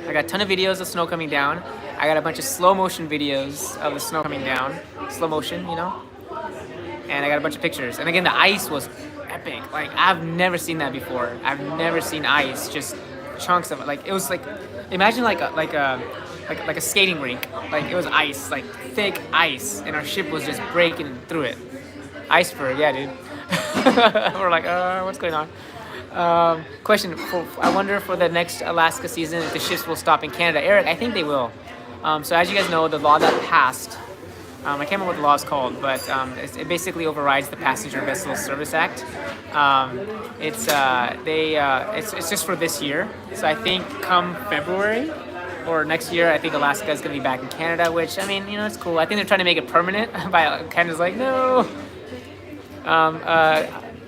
I got a ton of videos of snow coming down. I got a bunch of slow motion videos of the snow coming down. Slow motion, And I got a bunch of pictures. And again, the ice was epic. Like, I've never seen that before. I've never seen ice, just chunks of it. Like, it was like, imagine like a skating rink. Like, it was ice, like thick ice. And our ship was just breaking through it. Iceberg, yeah, dude. We're like, what's going on? Question, I wonder for the next Alaska season if the ships will stop in Canada. Eric, I think they will. So as you guys know, the law that passed, I can't remember what the law is called, but it basically overrides the Passenger Vessel Service Act. It's just for this year. So I think come February or next year, I think Alaska is going to be back in Canada, which, I mean, it's cool. I think they're trying to make it permanent, but Canada's like, no.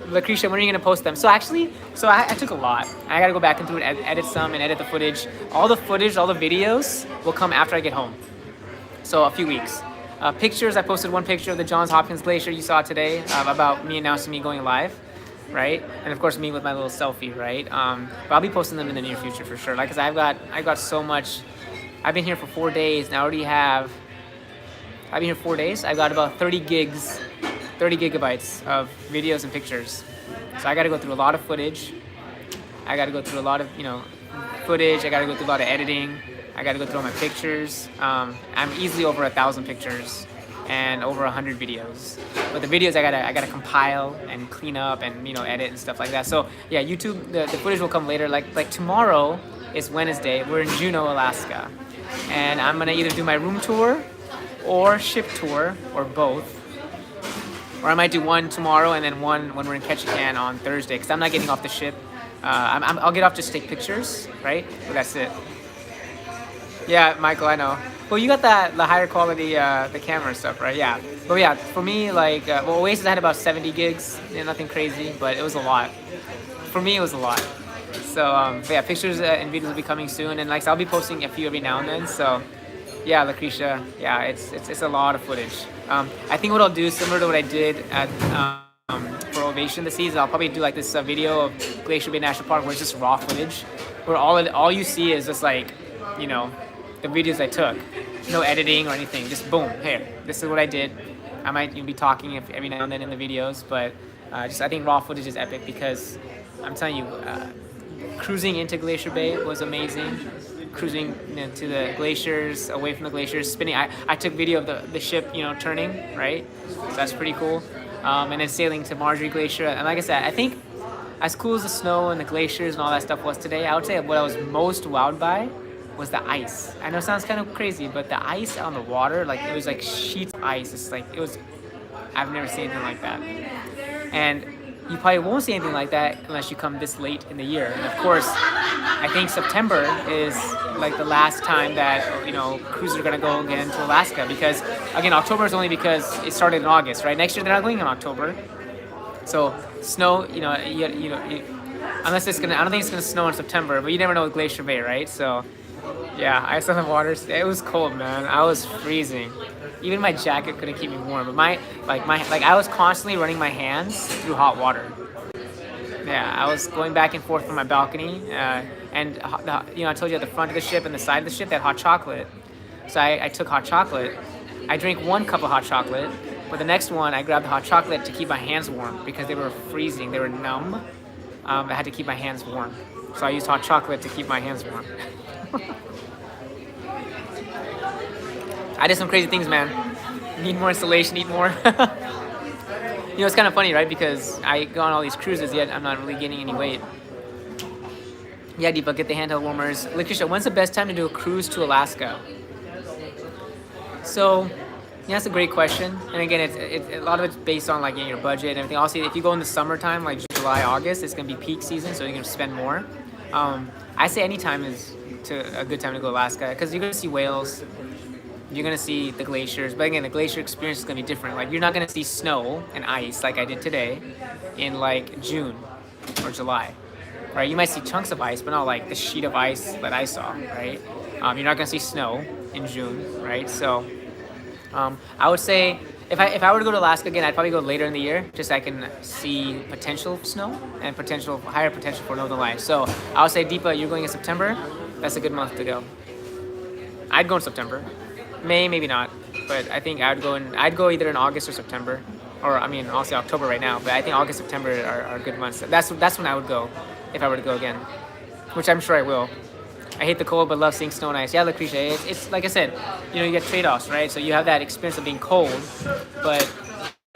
Lucretia, when are you gonna post them? So actually, I took a lot. I gotta go back and edit some and edit the footage. All the videos will come after I get home. So a few weeks. Pictures, I posted one picture of the Johns Hopkins Glacier you saw today about me announcing me going live, right? And of course me with my little selfie, right? But I'll be posting them in the near future for sure. Like, cause I've got so much. I've been here for 4 days and I've been here 4 days. I've got about 30 gigabytes of videos and pictures. So I got to go through a lot of footage. I got to go through a lot of, footage. I got to go through a lot of editing. I got to go through all my pictures. I'm easily over 1,000 pictures and over 100 videos. But the videos I gotta compile and clean up and edit and stuff like that. So yeah, YouTube, the footage will come later. Like tomorrow is Wednesday. We're in Juneau, Alaska, and I'm gonna either do my room tour or ship tour or both. Or I might do one tomorrow and then one when we're in Ketchikan on Thursday, because I'm not getting off the ship. I'll get off just to take pictures, right? But that's it. Yeah, Michael, I know. Well, you got the higher quality the camera and stuff, right? Yeah. But yeah, for me, like, Oasis, I had about 70 gigs. Nothing crazy, but it was a lot. For me, it was a lot. So but yeah, pictures and videos will be coming soon, and like, so I'll be posting a few every now and then. So yeah, Lucretia, yeah, it's a lot of footage. I think what I'll do, similar to what I did at for Ovation this season, I'll probably do like this video of Glacier Bay National Park where it's just raw footage, where all you see is just like, the videos I took, no editing or anything, just boom, here, this is what I did. I might be talking every now and then in the videos, but I think raw footage is epic because I'm telling you, cruising into Glacier Bay was amazing. Cruising to the glaciers, away from the glaciers, spinning. I took video of the ship, turning, right? So that's pretty cool. And then sailing to Marjorie Glacier. And like I said, I think as cool as the snow and the glaciers and all that stuff was today, I would say what I was most wowed by was the ice. I know it sounds kind of crazy, but the ice on the water, like, it was like sheets of ice. It's like, I've never seen anything like that. And you probably won't see anything like that unless you come this late in the year. And of course, I think September is like the last time that, cruisers are gonna go again to Alaska, because again, October is only because it started in August, right? Next year they're not going in October. So snow, unless I don't think it's gonna snow in September, but you never know with Glacier Bay, right? So yeah, ice on the water. It was cold, man. I was freezing. Even my jacket couldn't keep me warm. But I was constantly running my hands through hot water. Yeah, I was going back and forth from my balcony, and I told you at the front of the ship and the side of the ship they had hot chocolate. So I took hot chocolate. I drank 1 cup of hot chocolate, but the next one I grabbed the hot chocolate to keep my hands warm because they were freezing. They were numb. I had to keep my hands warm, so I used hot chocolate to keep my hands warm. I did some crazy things, man. Need more insulation, need more. It's kind of funny, right? Because I go on all these cruises, yet I'm not really gaining any weight. Yeah, Deepa, get the handheld warmers. Lakisha, when's the best time to do a cruise to Alaska? So, that's a great question. And again, it's a lot of it's based on like your budget and everything. Also, if you go in the summertime, like July, August, it's gonna be peak season, so you're gonna spend more. I say any time is a good time to go to Alaska because you're gonna see whales. You're gonna see the glaciers, but again, the glacier experience is gonna be different. Like, you're not gonna see snow and ice like I did today in like June or July, right? You might see chunks of ice, but not like the sheet of ice that I saw, right? You're not gonna see snow in June, right? So, I would say if I were to go to Alaska again, I'd probably go later in the year, just so I can see potential snow and higher potential for northern lights. So I would say, Deepa, you're going in September. That's a good month to go. I'd go in September. May, maybe not, but I think I'd go either in August or September, or I'll say October right now, but I think August, September are good months. That's when I would go if I were to go again, which I'm sure I will. I hate the cold, but love seeing snow and ice. Yeah, Lucretia, it's like I said, you get trade-offs, right? So you have that experience of being cold, but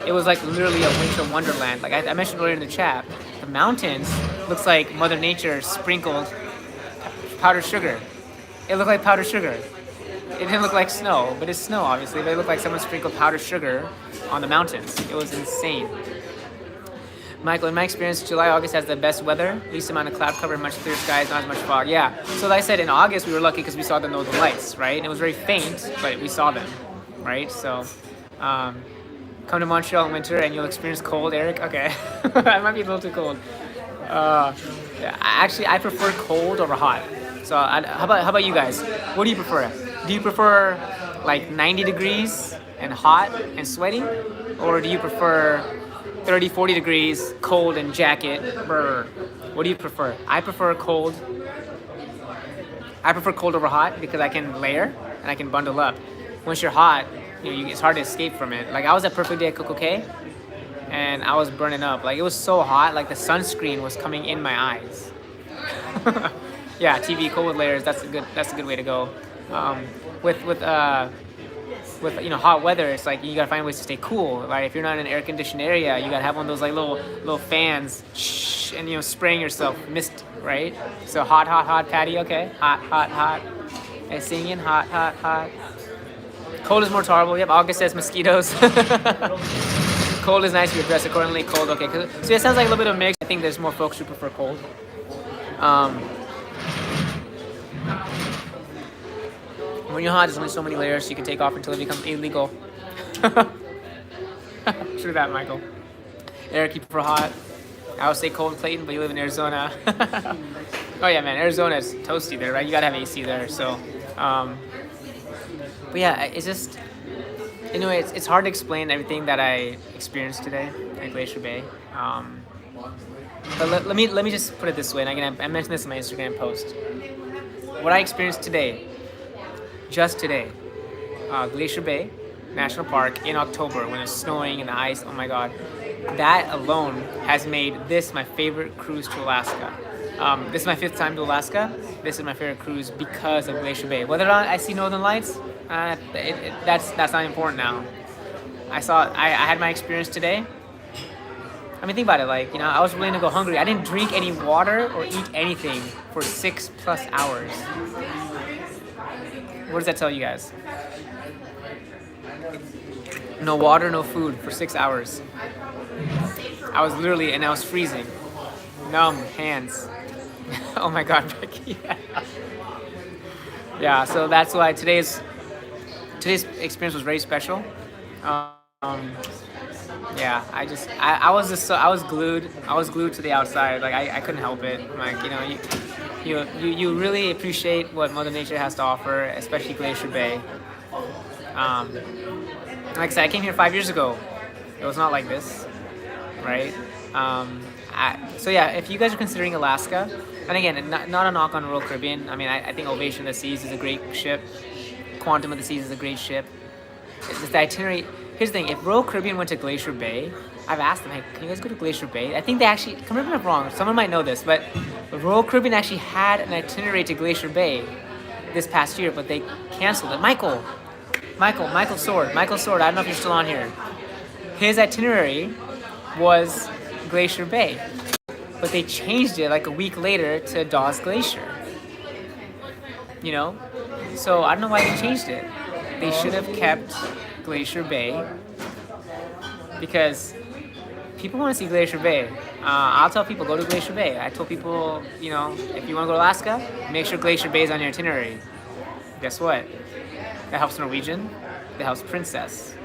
it was like literally a winter wonderland. Like I mentioned earlier in the chat, the mountains looks like Mother Nature sprinkled powdered sugar. It looked like powdered sugar. It didn't look like snow, but it's snow, obviously. But it looked like someone sprinkled powdered sugar on the mountains. It was insane. Michael, in my experience, July, August has the best weather. Least amount of cloud cover, much clear skies, not as much fog. Yeah. So like I said, in August, we were lucky because we saw the northern lights, right? And it was very faint, but we saw them, right? So, come to Montreal in winter and you'll experience cold, Eric. Okay, I might be a little too cold. Yeah, I prefer cold over hot. So how about you guys? What do you prefer? Do you prefer like 90 degrees and hot and sweaty, or do you prefer 30, 40 degrees, cold and jacket? Brr. What do you prefer? I prefer cold. I prefer cold over hot because I can layer and I can bundle up. Once you're hot, it's hard to escape from it. Like I was at Perfect Day at Coco Cay, and I was burning up. Like it was so hot, like the sunscreen was coming in my eyes. Yeah, TV cold with layers. That's a good way to go. With hot weather, it's like you gotta find ways to stay cool. Like if you're not in an air conditioned area, you gotta have one of those like little fans, and spraying yourself mist, right? So hot, Patty. Okay, hot. And singing hot. Cold is more tolerable. Yep. August says mosquitoes. Cold is nice if you dress accordingly. Cold, okay. So it sounds like a little bit of a mix. I think there's more folks who prefer cold. When you're hot, there's only so many layers you can take off until it becomes illegal. True that, Michael. Eric, you prefer hot. I would say cold, Clayton, but you live in Arizona. Oh yeah, man, Arizona is toasty there, right? You gotta have AC there. So, but yeah, it's just, anyway, it's hard to explain everything that I experienced today at Glacier Bay. But let me just put it this way, and I mentioned this in my Instagram post. What I experienced today, just today, Glacier Bay National Park in October when it's snowing and the ice, oh my god, that alone has made this my favorite cruise to Alaska. This is my 5th time to Alaska. This is my favorite cruise because of Glacier Bay. Whether or not I see Northern Lights, that's not important now. I had my experience today. I mean, think about it. Like, I was willing to go hungry. I didn't drink any water or eat anything for 6+ hours. What does that tell you guys? No water, no food for 6 hours. I was freezing. Numb hands. Oh my god, Becky. Yeah, so that's why today's experience was very special. Yeah, I was glued to the outside. Like I couldn't help it. Like you really appreciate what Mother Nature has to offer, especially Glacier Bay. Like I said, I came here 5 years ago. It was not like this, right? So yeah, if you guys are considering Alaska, and again, not a knock on Royal Caribbean. I mean, I think Ovation of the Seas is a great ship. Quantum of the Seas is a great ship. It's the itinerary. Here's the thing, if Royal Caribbean went to Glacier Bay, I've asked them, hey, can you guys go to Glacier Bay? I think they actually, come me if I'm wrong, someone might know this, but Royal Caribbean actually had an itinerary to Glacier Bay this past year, but they canceled it. Michael Sword, I don't know if you're still on here. His itinerary was Glacier Bay, but they changed it like a week later to Dawes Glacier. So I don't know why they changed it. They should have kept Glacier Bay because people want to see Glacier Bay. I'll tell people, go to Glacier Bay. I told people, if you want to go to Alaska, make sure Glacier Bay is on your itinerary. Guess what? That helps Norwegian. That helps Princess.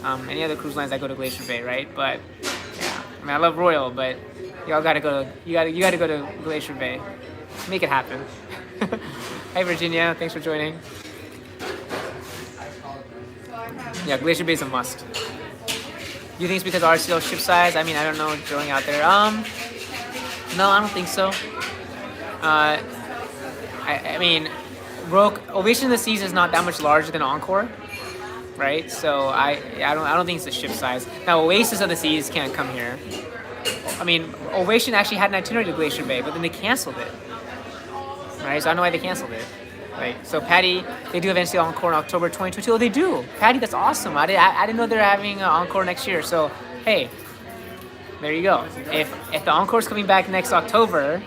Any other cruise lines that go to Glacier Bay, right? But yeah, I mean, I love Royal, but y'all gotta go. You gotta go to Glacier Bay. Make it happen. Hey Virginia, thanks for joining. Yeah, Glacier Bay is a must. Do you think it's because RCL ship size? I mean, I don't know, throwing out there. No, I don't think so. I mean, Ovation of the Seas is not that much larger than Encore, right? So I don't think it's the ship size. Now Oasis of the Seas can't come here. I mean, Ovation actually had an itinerary to Glacier Bay, but then they canceled it. Right? So I don't know why they canceled it. Right. So Patty, they do eventually Encore in October 2022. Oh, they do. Patty, that's awesome. I didn't know they're having Encore next year. So hey, there you go. If the Encore is coming back next October,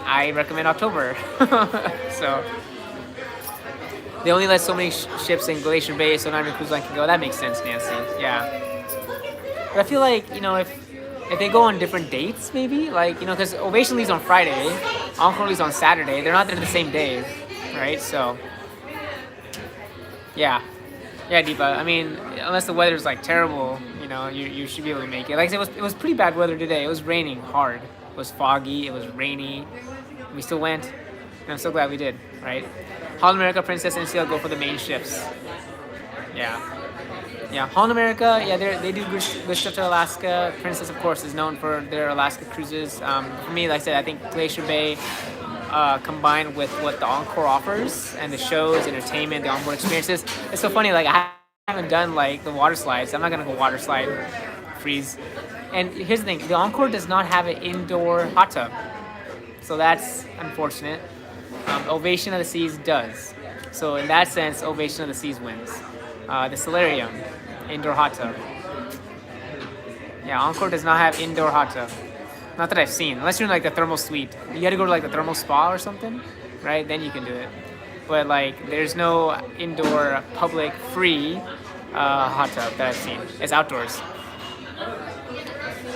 I recommend October. So they only let so many ships in Glacier Bay, so not every cruise line can go. That makes sense, Nancy. Yeah. But I feel like if they go on different dates, maybe because Ovation leaves on Friday, Encore leaves on Saturday. They're not there the same day, right? So, yeah. Yeah, Deepa. I mean, unless the weather's like terrible, you know, you should be able to make it. Like it was pretty bad weather today. It was raining hard. It was foggy. It was rainy. We still went, and I'm so glad we did. Right? Holland America, Princess, and Seal go for the main ships. Yeah. Yeah, Holland America, yeah, they do good stuff to Alaska. Princess, of course, is known for their Alaska cruises. For me, like I said, I think Glacier Bay, combined with what the Encore offers and the shows, entertainment, the onboard experiences, it's so funny. Like I haven't done like the water slides. I'm not gonna go water slide, freeze. And here's the thing: the Encore does not have an indoor hot tub, so that's unfortunate. Ovation of the Seas does. So in that sense, Ovation of the Seas wins. The Solarium, indoor hot tub. Yeah, Encore does not have indoor hot tub. Not that I've seen, unless you're in like the thermal suite. You got to go to like the thermal spa or something, right? Then you can do it. But like, there's no indoor public free hot tub that I've seen. It's outdoors.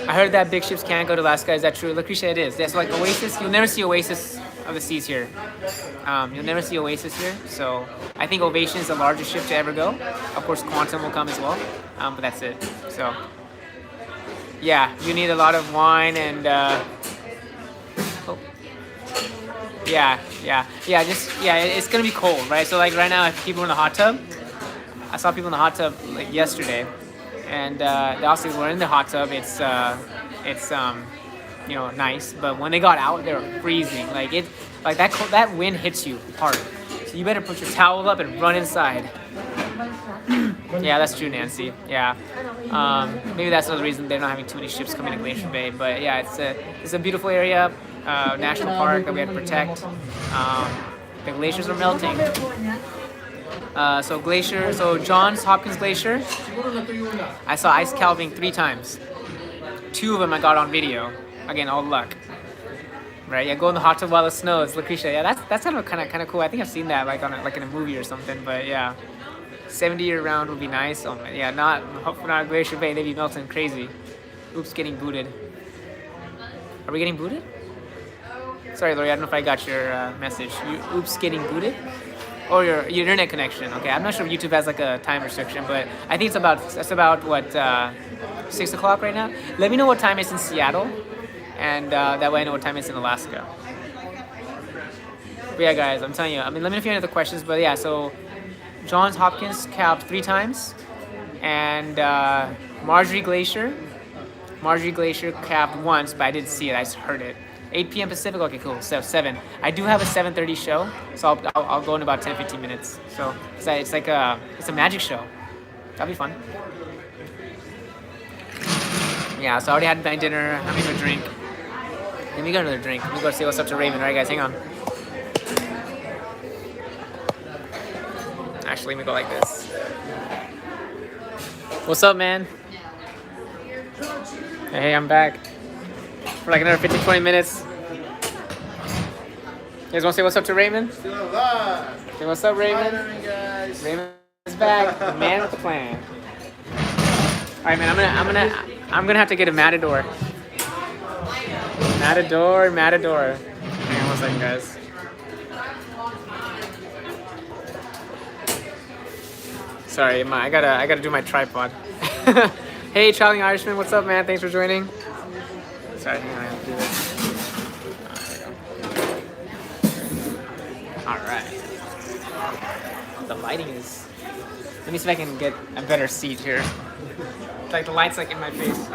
I heard that big ships can't go to Alaska. Is that true? Lucretia, it is. There's like Oasis. You'll never see Oasis of the Seas here. You'll never see Oasis here. So I think Ovation is the largest ship to ever go. Of course, Quantum will come as well. But that's it. So yeah, you need a lot of wine and oh. It's gonna be cold, right? So like right now, if people in the hot tub, I saw people in the hot tub like yesterday, and they also were in the hot tub. It's you know, nice, but when they got out, they were freezing. Like that wind hits you hard. So you better put your towel up and run inside. Yeah, that's true, Nancy. Yeah, maybe that's another reason they're not having too many ships coming to Glacier Bay. But yeah, it's a beautiful area, national park that we have to protect. The glaciers are melting. So Johns Hopkins Glacier, I saw ice calving 3 times. 2 of them I got on video. Again, all luck. Right? Yeah, go in the hot tub while it snows. Lucretia, yeah, that's kind of cool. I think I've seen that like in a movie or something. But yeah, 70 year round would be nice. Oh man, yeah, hopefully not Glacier Bay. They'd be melting crazy. Oops, getting booted. Are we getting booted? Sorry, Lori, I don't know if I got your message. Oops, getting booted? Or your internet connection. Okay, I'm not sure if YouTube has like a time restriction, but I think it's about what 6 o'clock right now. Let me know what time it's in Seattle, and that way I know what time it's in Alaska. But yeah, guys, I'm telling you. I mean, let me know if you have any other questions. But yeah, so Johns Hopkins calved 3 times, and Marjorie Glacier calved once, but I didn't see it. I just heard it. 8 p.m. Pacific. Okay, cool. So 7. I do have a 7:30 show, so I'll go in about 10-15 minutes. So it's like it's a magic show. That'll be fun. Yeah. So I already had my dinner. I'm gonna drink. Let me get another drink. Let me go see what's up to Raven. All right, guys, hang on. Actually, let me go like this. What's up, man? Hey, I'm back. For like another 15-20 minutes. You guys want to say what's up to Raymond? Still alive. Say what's up, Raymond? Hi, guys. Raymond is back. The man with the plan. All right, man. I'm gonna have to get a Matador. Matador. Hang on 1 second, guys. Sorry, I gotta do my tripod. Hey, Traveling Irishman, what's up, man? Thanks for joining. Sorry, hang on, I have to do this. All right. The lighting is. Let me see if I can get a better seat here. Like the light's like in my face.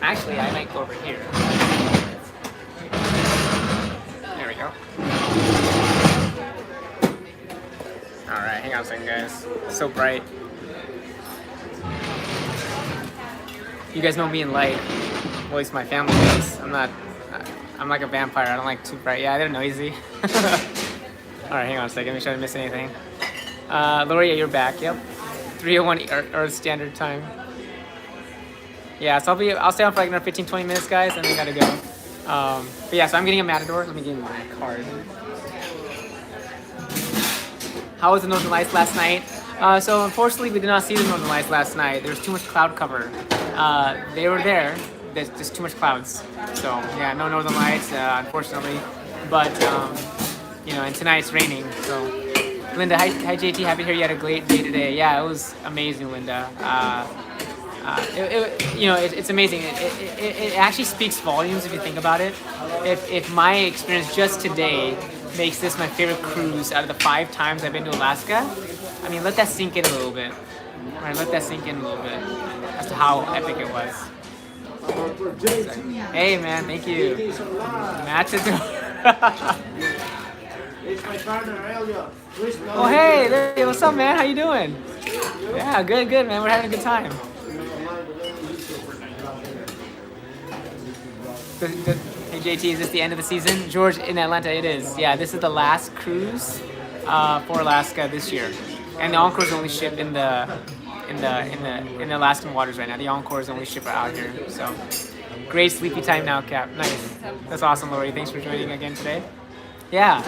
Actually, I might go over here. There we go. All right, hang on a second, guys. It's so bright. You guys know me in light. Well, at least my family does. I'm like a vampire. I don't like too bright. Yeah, they're noisy. All right, hang on a second. Make sure I didn't miss anything. Lori, you're back. Yep. 3:01 Earth Standard Time. Yeah, so I'll stay on for like another 15-20 minutes, guys, and then gotta go. But yeah, so I'm getting a Matador. Let me give you my card. How was the Northern Lights last night? So unfortunately, we did not see the Northern Lights last night. There was too much cloud cover. They were there. There's just too much clouds. So yeah, no Northern Lights, unfortunately. But you know, and tonight it's raining. So, Linda, hi JT, happy to hear you had a great day today. Yeah, it was amazing, Linda. It's amazing. It actually speaks volumes if you think about it. If my experience just today makes this my favorite cruise out of the 5 times I've been to Alaska, I mean, let that sink in a little bit. All right, let that sink in a little bit as to how epic it was. Hey, man, thank you. Matador. It's my partner, Elliot. Oh, hey, what's up, man? How you doing? Yeah, good, man. We're having a good time. Hey, JT, is this the end of the season? George, in Atlanta, it is. Yeah, this is the last cruise for Alaska this year, and the Encore is the only ship in the Alaskan waters right now. The Encore is the only ship out here. So, great sleepy time now, Cap. Nice. That's awesome, Lori. Thanks for joining again today. Yeah.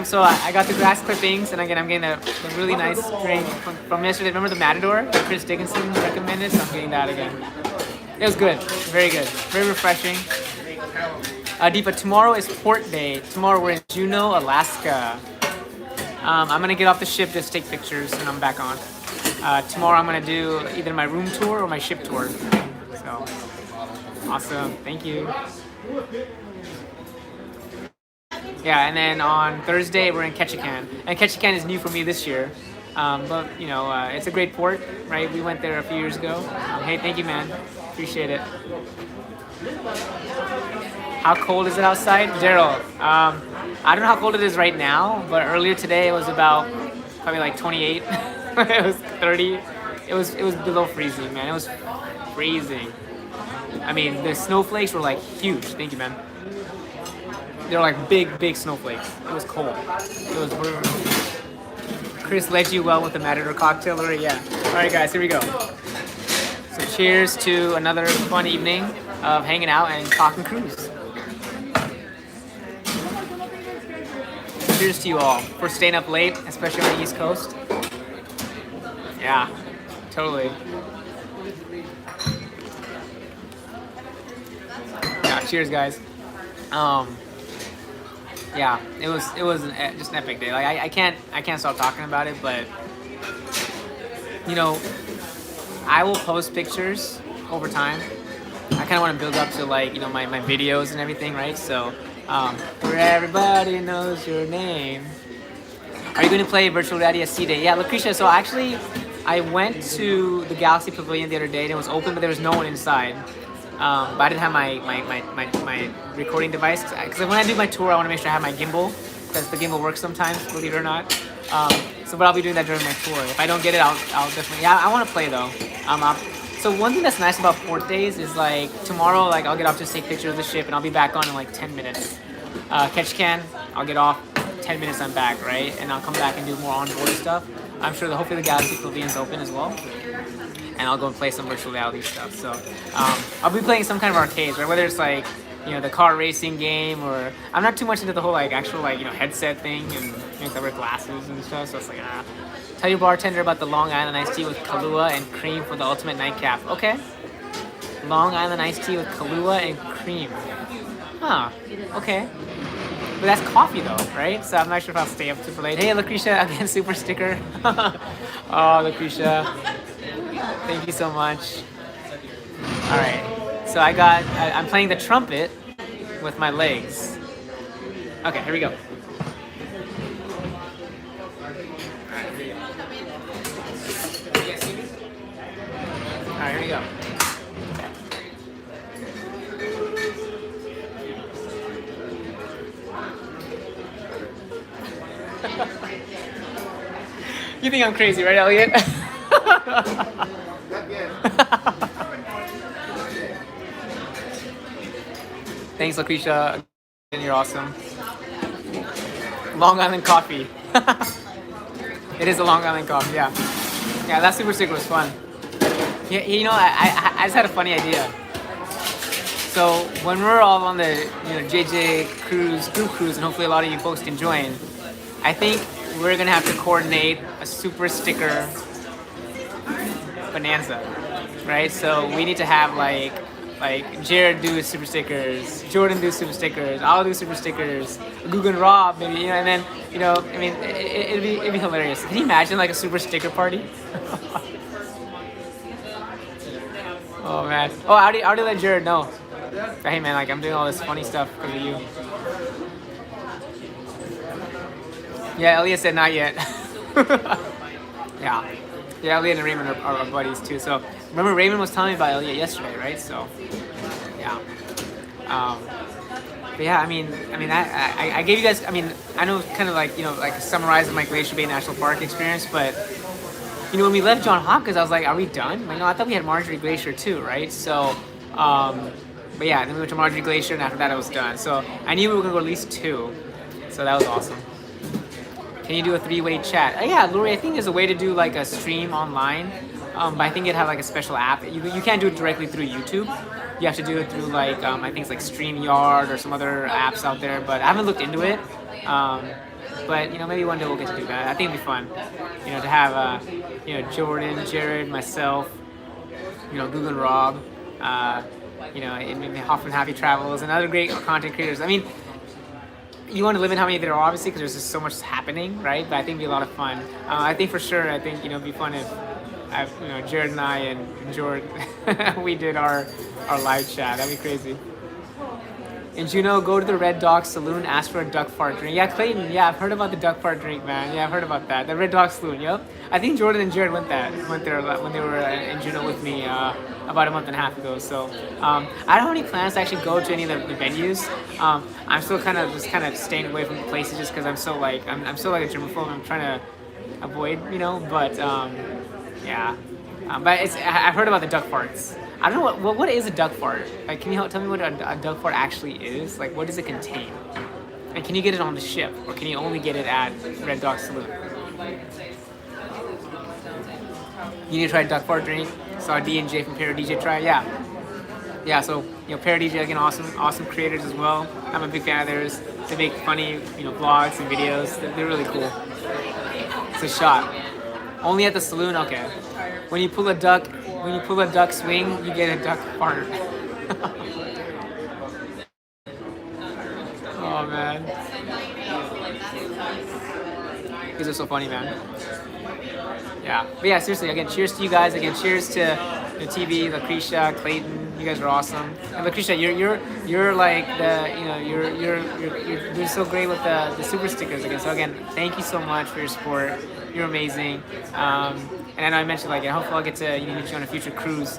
So I got the grass clippings, and again I'm getting the really nice drink from yesterday. Remember the Matador that Chris Dickinson recommended? So I'm getting that again. It was good. Very good. Very refreshing. Deepa, tomorrow is port day. Tomorrow we're in Juneau, Alaska. I'm gonna get off the ship, just take pictures, and I'm back on. Tomorrow I'm gonna do either my room tour or my ship tour. So awesome. Thank you. Yeah, and then on Thursday we're in Ketchikan, and Ketchikan is new for me this year, but you know it's a great port, right? We went there a few years ago. Hey, thank you, man. Appreciate it. How cold is it outside, Daryl? I don't know how cold it is right now, but earlier today it was about probably like 28. It was 30. It was below freezing, man. It was freezing. I mean, the snowflakes were like huge. Thank you, man. They were like big snowflakes. It was cold. It was brutal. Chris led you well with the Matador cocktail, or yeah. All right, guys, here we go. So cheers to another fun evening of hanging out and talking cruise. Cheers to you all for staying up late, especially on the East Coast. Yeah, totally. Yeah, cheers, guys. Yeah, it was just an epic day. Like I can't stop talking about it, but you know, I will post pictures over time. I kind of want to build up to like, you know, my videos and everything, right? So where everybody knows your name. Are you going to play virtual reality at C Day? Yeah, Lucretia. So actually, I went to the Galaxy Pavilion the other day and it was open, but there was no one inside. But I didn't have my recording device because when I do my tour, I want to make sure I have my gimbal because the gimbal works sometimes, believe it or not. But I'll be doing that during my tour. If I don't get it, I'll definitely. Yeah, I want to play though. So one thing that's nice about port days is like tomorrow, like I'll get off, just take pictures of the ship, and I'll be back on in like 10 minutes. Ketchikan, I'll get off, 10 minutes I'm back, right? And I'll come back and do more onboard stuff. I'm sure that hopefully the Galaxy Pavilion's open as well. And I'll go and play some virtual reality stuff. So I'll be playing some kind of arcades, right? Whether it's like, you know, the car racing game, or I'm not too much into the whole like actual like, you know, headset thing and things that wear glasses and stuff. So it's like, tell your bartender about the Long Island iced tea with Kahlua and cream for the ultimate nightcap. Okay. Long Island iced tea with Kahlua and cream. Huh. Okay. But that's coffee though, right? So I'm not sure if I'll stay up super late. Hey, Lucretia, again, super sticker. Oh, Lucretia. Thank you so much. All right. So I'm playing the trumpet with my legs. Okay, here we go. All right, here we go. You think I'm crazy, right, Elliot? Thanks, Lucretia. You're awesome. Long Island coffee. It is a Long Island coffee, yeah. Yeah, that super sticker was fun. Yeah, you know, I just had a funny idea. So when we're all on the, you know, JJ cruise, group cruise, and hopefully a lot of you folks can join, I think we're gonna have to coordinate a super sticker bonanza, right? So we need to have like Like Jared do super stickers, Jordan do super stickers, I'll do super stickers, Google and Rob maybe, you know, and then I mean, it'd be hilarious. Can you imagine like a super sticker party? Oh man. Oh, I already let Jared know. Hey man, like I'm doing all this funny stuff because of you. Yeah, Elliot said not yet. Yeah. Yeah, Elliot and Raymond are buddies too. So remember Raymond was telling me about Elliot yesterday, right? So yeah. But yeah, I mean, I gave you guys. I mean, I know kind of like like summarizing my Glacier Bay National Park experience, but when we left John Hopkins, I was like, are we done? Like, no, I thought we had Marjorie Glacier too, right? So, but yeah, then we went to Marjorie Glacier, and after that, I was done. So I knew we were gonna go at least 2. So that was awesome. Can you do a 3-way chat? Yeah, Lori, I think there's a way to do like a stream online, but I think it had like a special app. You can't do it directly through YouTube. You have to do it through like I think it's like StreamYard or some other apps out there. But I haven't looked into it. But maybe one day we'll get to do that. I think it'd be fun. To have Jordan, Jared, myself, Google and Rob, and Hoffman Happy Travels and other great content creators. I mean, you want to limit how many there are, obviously, because there's just so much happening, right? But I think it'd be a lot of fun. I think for sure, it'd be fun if Jared and I and Jordan, we did our live chat. That'd be crazy. And Juno, go to the Red Dog Saloon, ask for a duck fart drink. Yeah, Clayton, yeah, I've heard about the duck fart drink, man. Yeah, I've heard about that. The Red Dog Saloon, yep. I think Jordan and Jared went there when they were in Juno with me about a month and a half ago. So I don't have any plans to actually go to any of the venues. I'm still kind of staying away from the places just because I'm so like I'm still like a germaphobe. I'm trying to avoid, but yeah. But I've heard about the duck farts. I don't know what is a duck fart. Like, can you tell me what a duck fart actually is? Like, what does it contain? And can you get it on the ship, or can you only get it at Red Dog Saloon? You need to try duck fart drink. Saw D and J from Para DJ try. Yeah. So Para DJ, again, awesome creators as well. I'm a big fan of theirs. They make funny vlogs and videos. They're really cool. It's a shot. Only at the saloon. Okay. When you pull a duck swing, you get a duck fart. Oh man. These are so funny, man. Yeah. But yeah, seriously, again, cheers to you guys. Again, cheers to the TV, Lucretia, Clayton. You guys are awesome. And Lucretia, you're like you're doing so great with the super stickers again. So again, thank you so much for your support. You're amazing. And I know I mentioned hopefully I'll get to meet you on a future cruise,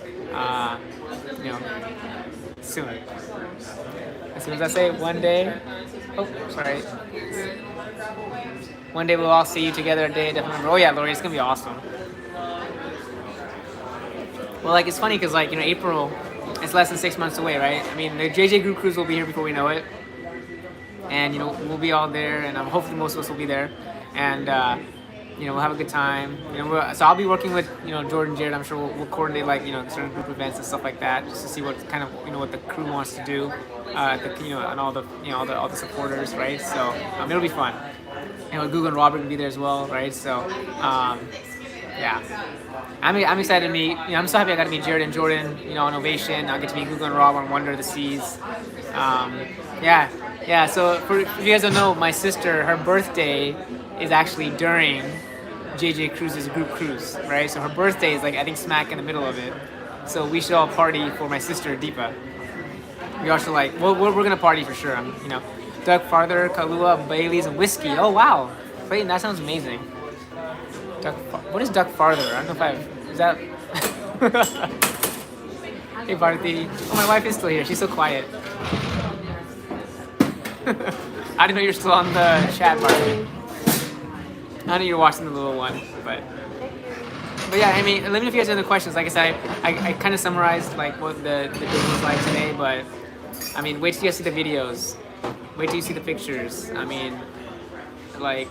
soon. As soon as I say one day, sorry. One day we'll all see you together a day. Definitely. Oh yeah, Lori, it's gonna be awesome. Well, it's funny because April, it's less than 6 months away, right? I mean, the JJ Group Cruise will be here before we know it, and we'll be all there, and hopefully most of us will be there, and we'll have a good time. So I'll be working with Jordan, Jared. I'm sure we'll coordinate certain group events and stuff like that, just to see what kind of what the crew wants to do, and all the supporters, right? So it'll be fun. Google and Robert will be there as well, right? So yeah, I'm excited to meet. I'm so happy I got to meet Jared and Jordan. On Ovation, I'll get to meet Google and Rob on Wonder of the Seas. Yeah. So if you guys don't know, my sister, her birthday is actually during JJ Cruise's group cruise, right? So her birthday is I think smack in the middle of it. So we should all party for my sister Deepa. We all should we're gonna party for sure. Duck Farther, Kahlua, Bailey's, and whiskey. Oh wow, Clayton, that sounds amazing. What is Duck Farther? I don't know if is that. Hey Bharati. Oh, my wife is still here. She's so quiet. I didn't know you're still on the chat, Bharati. I know you're watching the little one, but yeah, I mean, let me know if you guys have any questions. Like I said, I kind of summarized what the day was like today, but I mean, wait till you guys see the videos. Wait till you see the pictures. I mean, I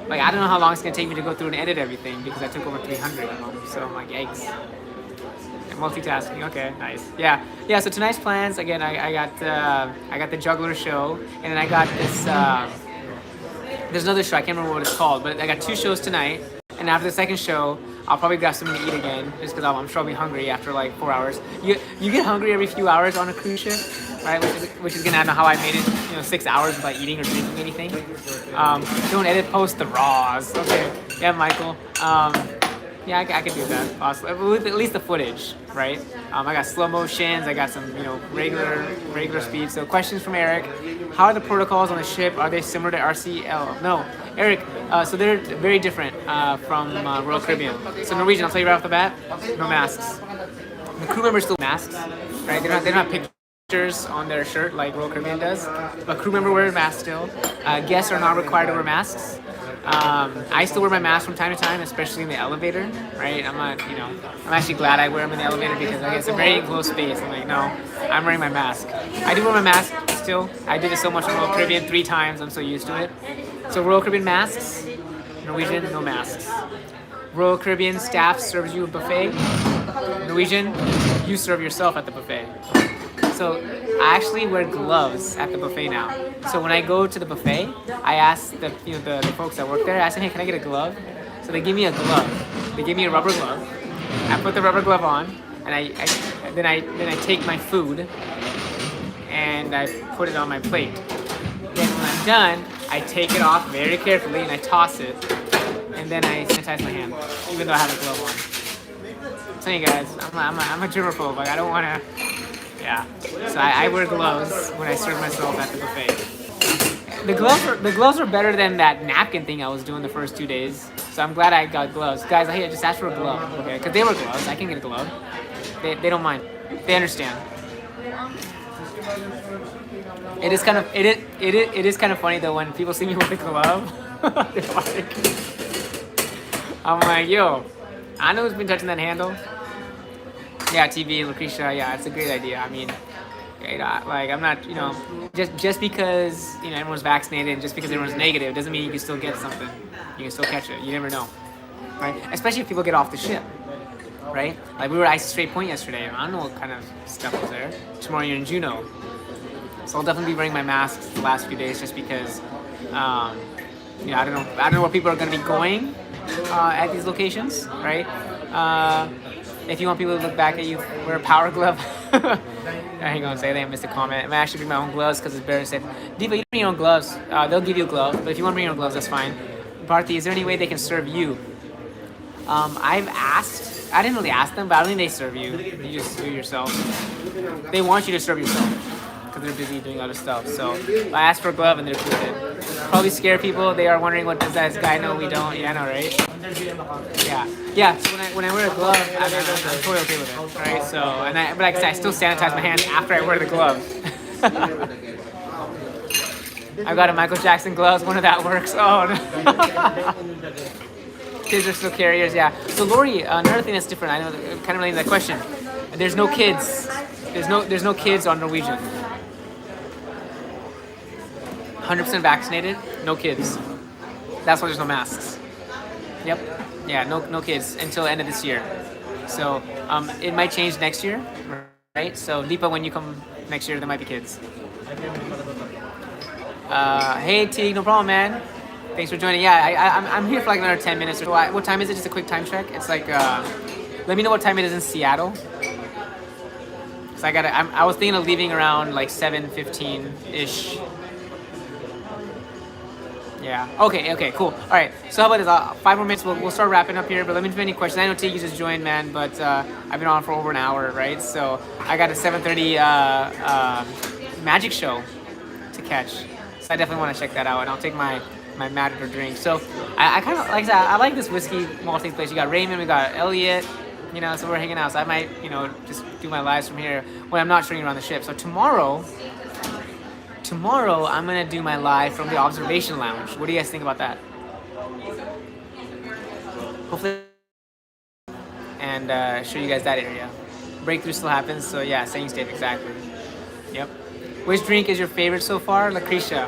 don't know how long it's gonna take me to go through and edit everything because I took over 300 of them. So I'm like, yikes. And multitasking. Okay, nice. Yeah. So tonight's plans again. I got the Juggler show, and then I got this. There's another show, I can't remember what it's called, but I got 2 shows tonight, and after the second show, I'll probably grab something to eat again, just because I'm sure I'll be hungry after like 4 hours. You get hungry every few hours on a cruise ship, right? Which is gonna add to how I made it, 6 hours without eating or drinking anything. Don't edit post the raws. Okay, yeah, Michael. Yeah, I can do that, possibly. At least the footage, right? I got slow motions. I got some, regular speed. So questions from Eric. How are the protocols on the ship? Are they similar to RCL? No, Eric. So they're very different from Royal Caribbean. So Norwegian, I'll tell you right off the bat, no masks. The crew members still masks, right? They don't have pictures on their shirt like Royal Caribbean does, but crew member wear masks still. Guests are not required to wear masks. I still wear my mask from time to time, especially in the elevator, right? I'm not, I'm actually glad I wear them in the elevator because it's a very enclosed space. I'm like, no, I'm wearing my mask. I do wear my mask still. I did it so much in Royal Caribbean 3 times, I'm so used to it. So Royal Caribbean masks, Norwegian, no masks. Royal Caribbean staff serves you a buffet. Norwegian, you serve yourself at the buffet. So I actually wear gloves at the buffet now. So when I go to the buffet, I ask the folks that work there, I ask them, hey, can I get a glove? So they give me a glove. They give me a rubber glove. I put the rubber glove on, and then I take my food and I put it on my plate. Then when I'm done, I take it off very carefully and I toss it, and then I sanitize my hand, even though I have a glove on. I'm telling you guys, I'm a germaphobe. Like I don't want to. Yeah, so I wear gloves when I serve myself at the buffet. The gloves are better than that napkin thing I was doing the first 2 days. So I'm glad I got gloves. Guys, I just asked for a glove, okay? Because they were gloves. I can get a glove. They don't mind. They understand. It is kind of funny though when people see me with a glove. They're like, I'm like, yo, I know who's been touching that handle. Yeah, TV, Lucretia, yeah, it's a great idea. I mean, like I'm not, just because everyone's vaccinated and just because everyone's negative doesn't mean you can still get something. You can still catch it. You never know, right? Especially if people get off the ship, right? Like we were at Strait Point yesterday. I don't know what kind of stuff was there. Tomorrow you're in Juneau, so I'll definitely be wearing my mask the last few days just because, I don't know where people are going to be going at these locations, right? If you want people to look back at you, wear a power glove. I ain't gonna say that. I missed a comment. I might actually bring my own gloves because it's better said. Diva, you bring your own gloves. They'll give you a glove, but if you want to bring your own gloves, that's fine. Bharti, is there any way they can serve you? I've asked. I didn't really ask them, but I don't think they serve you. You just do it yourself. They want you to serve yourself because they're busy doing other stuff. So I asked for a glove and they're cool. Probably scare people. They are wondering what does that guy know we don't. Yeah, I know, right? Yeah. So when I wear a glove, I'm totally okay with it, right? So but like I said, I still sanitize my hands after I wear the glove. I got a Michael Jackson gloves. One of that works. Oh no. Kids are still carriers. Yeah. So Lori, another thing that's different. I know, kind of related to that question. There's no kids. There's no kids on Norwegian. 100% vaccinated. No kids. That's why there's no masks. Yep. Yeah, no kids until the end of this year. So it might change next year, right? So Deepa, when you come next year, there might be kids. Hey T, no problem, man. Thanks for joining. Yeah, I'm here for like another 10 minutes or so. What time is it? Just a quick time check. It's like, let me know what time it is in Seattle. So I was thinking of leaving around like 7:15-ish. Yeah. Okay. Cool. All right. So how about this? 5 more minutes. We'll start wrapping up here. But let me know if any questions. I know T, you just joined, man. But I've been on for over an hour, right? So I got a 7:30 magic show to catch. So I definitely want to check that out, and I'll take my Matador drink. So I kind of like that. I like this whiskey malting place. You got Raymond, we got Elliot. So we're hanging out. So I might, just do my lives from here when I'm not showing around the ship. So tomorrow I'm gonna do my live from the observation lounge. What do you guys think about that? Hopefully, and show you guys that area. Breakthrough still happens, so yeah, same state exactly. Yep. Which drink is your favorite so far, Lucretia?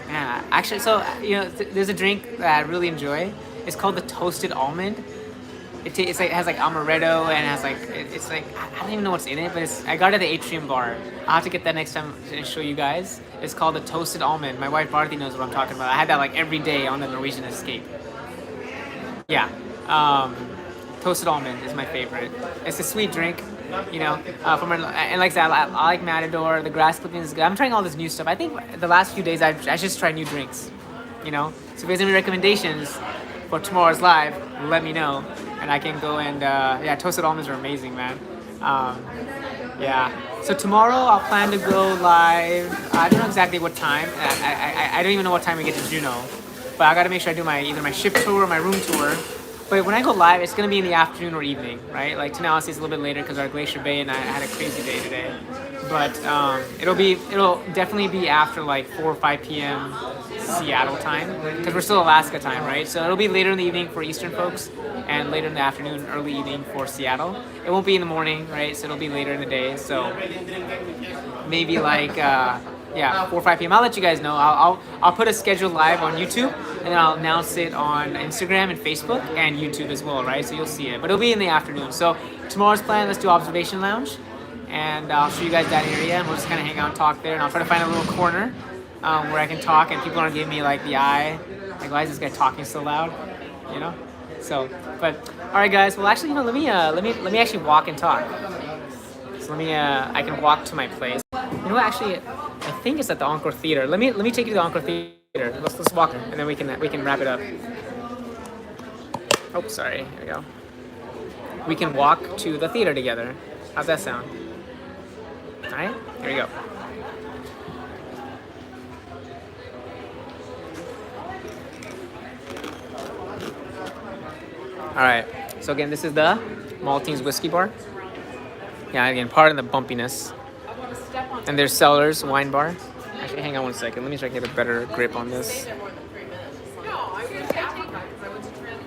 Yeah, actually, so there's a drink that I really enjoy. It's called the Toasted Almond. It has like amaretto and it has like it's like I don't even know what's in it, but I got it at the Atrium Bar. I'll have to get that next time and show you guys. It's called the Toasted Almond. My wife Bharti knows what I'm talking about. I had that like every day on the Norwegian Escape. Yeah. Toasted almond is my favorite. It's a sweet drink, you know. And like I said, I like Matador. The grass clipping is good. I'm trying all this new stuff. I think the last few days I just tried new drinks, you know. So if there's any recommendations for tomorrow's live, let me know, and I can go and yeah, toasted almonds are amazing, man. Yeah. So tomorrow I'll plan to go live. I don't know exactly what time. I don't even know what time we get to Juneau, but I got to make sure I do either my ship tour or my room tour. But when I go live, it's gonna be in the afternoon or evening, right? Like tonight, it's a little bit later because our Glacier Bay and I had a crazy day today. But it'll definitely be after like 4 or 5 p.m. Seattle time because we're still Alaska time, right? So it'll be later in the evening for Eastern folks and later in the afternoon, early evening for Seattle. It won't be in the morning, right? So it'll be later in the day. So maybe like yeah, 4 or 5 p.m. I'll let you guys know. I'll put a schedule live on YouTube, and then I'll announce it on Instagram and Facebook and YouTube as well, right? So you'll see it, but it'll be in the afternoon. So tomorrow's plan, let's do observation lounge, and I'll show you guys that area, and we'll just kind of hang out and talk there, and I'll try to find a little corner where I can talk, and people aren't giving me like the eye, like why is this guy talking so loud, you know? So, but all right, guys. Well, actually, you know, let me actually walk and talk. So I can walk to my place. You know what? Actually, I think it's at the Encore Theater. Let me take you to the Encore Theater. Let's walk, and then we can wrap it up. Oh, sorry. Here we go. We can walk to the theater together. How's that sound? All right. Here we go. All right. So again, this is the Maltese Whiskey Bar. Yeah, again, pardon the bumpiness. And there's Cellars Wine Bar. Actually, hang on one second. Let me try to get a better grip on this.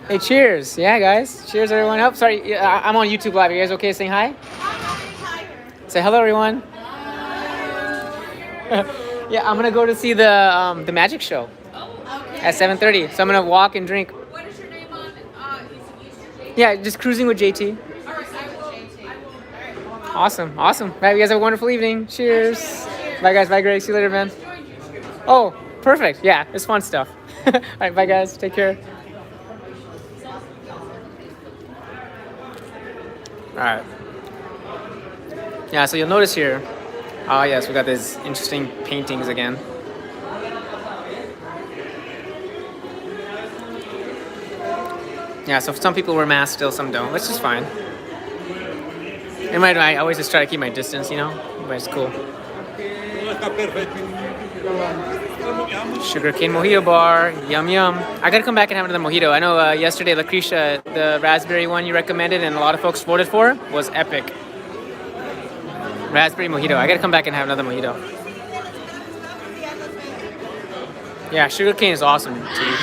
Hey, cheers. Yeah, guys. Cheers, everyone. Oh, sorry. I'm on YouTube Live. Are you guys okay saying hi? Say hello, everyone. Yeah, I'm going to go to see the magic show at 7:30. So I'm going to walk and drink. What is your name on Yeah, just cruising with JT. Awesome. All right, you guys have a wonderful evening. Cheers. Bye, guys. Bye, Greg. See you later, man. Oh, perfect. Yeah, it's fun stuff. All right, bye, guys. Take care. All right. Yeah, so you'll notice here. Oh, yes, we got these interesting paintings again. Yeah, so some people wear masks still, some don't, which is fine. And I always just try to keep my distance, you know, but it's cool. Sugarcane mojito bar, yum yum. I gotta come back and have another mojito. I know yesterday Lucretia, the raspberry one you recommended and a lot of folks voted for, was epic. Raspberry mojito. I gotta come back and have another mojito. Yeah, sugarcane is awesome too.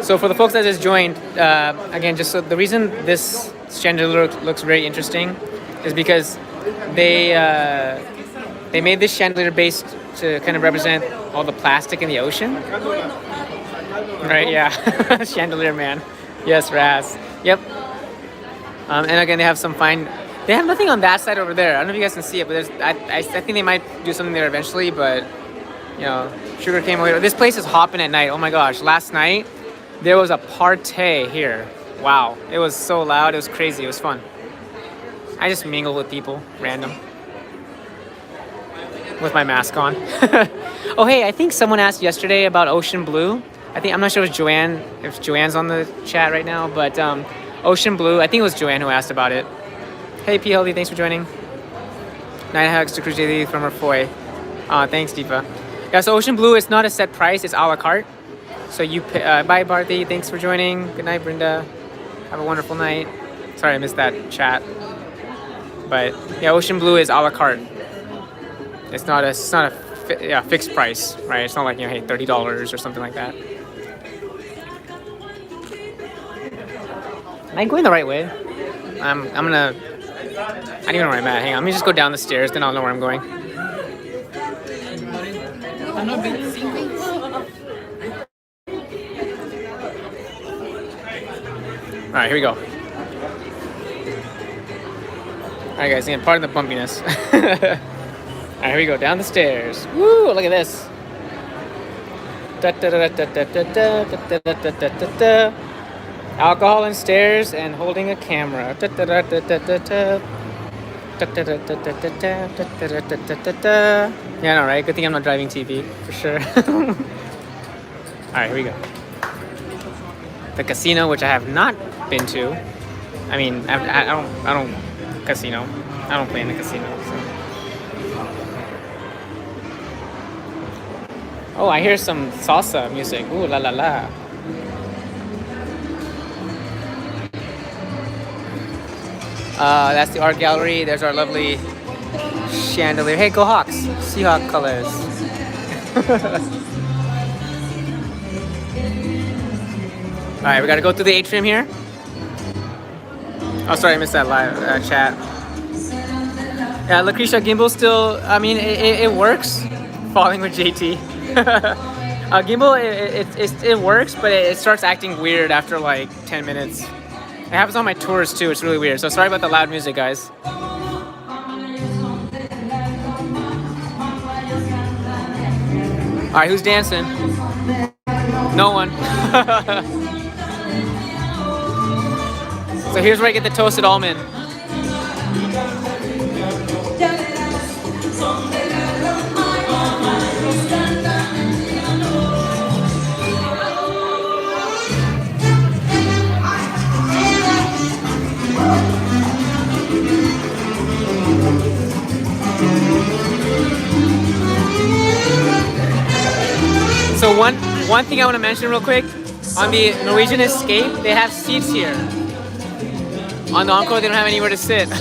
So for the folks that just joined, again, just so the reason this chandelier looks very interesting is because they made this chandelier based to kind of represent all the plastic in the ocean. Right? Yeah, chandelier man. Yes, Raz. Yep. And again, they have some fine. They have nothing on that side over there. I don't know if you guys can see it, but there's. I think they might do something there eventually. But you know, sugarcane mojito. This place is hopping at night. Oh my gosh! Last night there was a party here. Wow, it was so loud. It was crazy. It was fun. I just mingle with people, random, with my mask on. Oh hey, I think someone asked yesterday about ocean blue. I'm not sure if Joanne, if Joanne's on the chat right now, but ocean blue. I think it was Joanne who asked about it. Hey P Healthy, thanks for joining. 9 hugs to Cruz JD from her foy. Thanks Deepa. Yeah, so ocean blue is not a set price. It's a la carte. So you bye Bharti, thanks for joining. Good night Brenda. Have a wonderful night. Sorry I missed that chat. But yeah, ocean blue is a la carte. It's not a fixed price, right? It's not like, you know, hey, $30 or something like that. Am I going the right way? I'm gonna. I don't even know where I'm at. Hang on, let me just go down the stairs, then I'll know where I'm going. All right, here we go. All right, guys, again, pardon the bumpiness. All right, here we go, down the stairs. Woo, look at this. Alcohol and stairs and holding a camera. Yeah, I know, right? Good thing I'm not driving TV, for sure. Alright, here we go. The casino, which I have not been to. I mean, I don't casino. I don't play in the casino, so. Oh, I hear some salsa music. Ooh, la la la. That's the art gallery. There's our lovely chandelier. Hey, go Hawks! Seahawk colors. All right, we gotta go through the atrium here. Oh, sorry, I missed that live chat. Yeah, Lucretia Gimbal still. I mean, it works. Falling with JT. Gimbal, it works, but it starts acting weird after like 10 minutes. It happens on my tours too. It's really weird. So sorry about the loud music, guys. All right, who's dancing? No one. So here's where I get the toasted almond. So one thing I want to mention real quick, on the Norwegian Escape, they have seats here. On the Encore, they don't have anywhere to sit. So.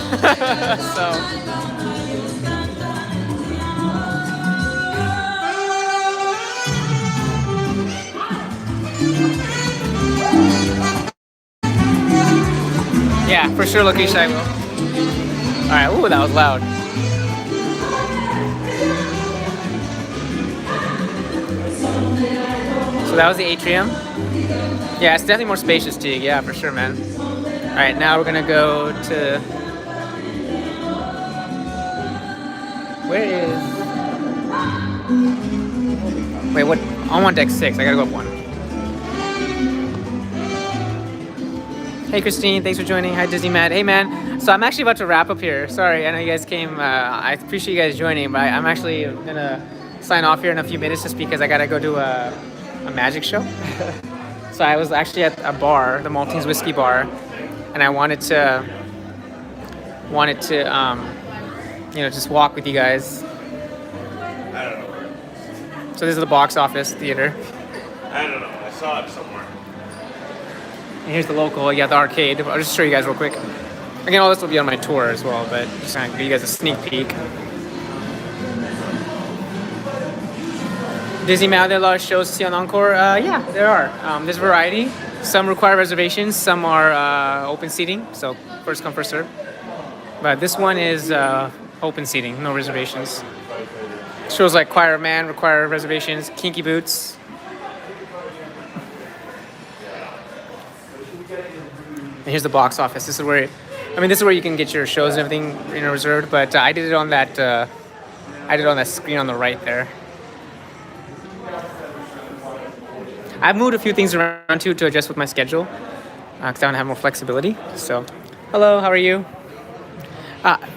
Yeah, for sure, Lakeisha, I will. Alright, ooh, that was loud. So that was the atrium. Yeah, it's definitely more spacious, Teague. Yeah, for sure, man. Alright, now we're gonna go to... Where is... Wait, what? I'm on deck 6. I gotta go up 1. Hey, Christine. Thanks for joining. Hi, Disney Matt. Hey, man. So I'm actually about to wrap up here. Sorry, I know you guys came. I appreciate you guys joining, but I'm actually gonna sign off here in a few minutes just because I gotta go do a magic show. So I was actually at a bar, the Maltese Whiskey Bar, and I wanted to just walk with you guys. I don't know. So this is the box office theater. I don't know. I saw it somewhere. And here's the local. You got the arcade. I'll just show you guys real quick. Again, all this will be on my tour as well, but just gonna give you guys a sneak peek. Disney Mal, there are a lot of shows to see on Encore. Yeah, there are. There's variety. Some require reservations, some are open seating, so first come, first serve. But this one is open seating, no reservations. Shows like Choir of Man require reservations, Kinky Boots. And here's the box office. This is where, this is where you can get your shows and everything, reserved. But I did it on that. I did it on that screen on the right there. I've moved a few things around too to adjust with my schedule because I want to have more flexibility. So, hello, how are you?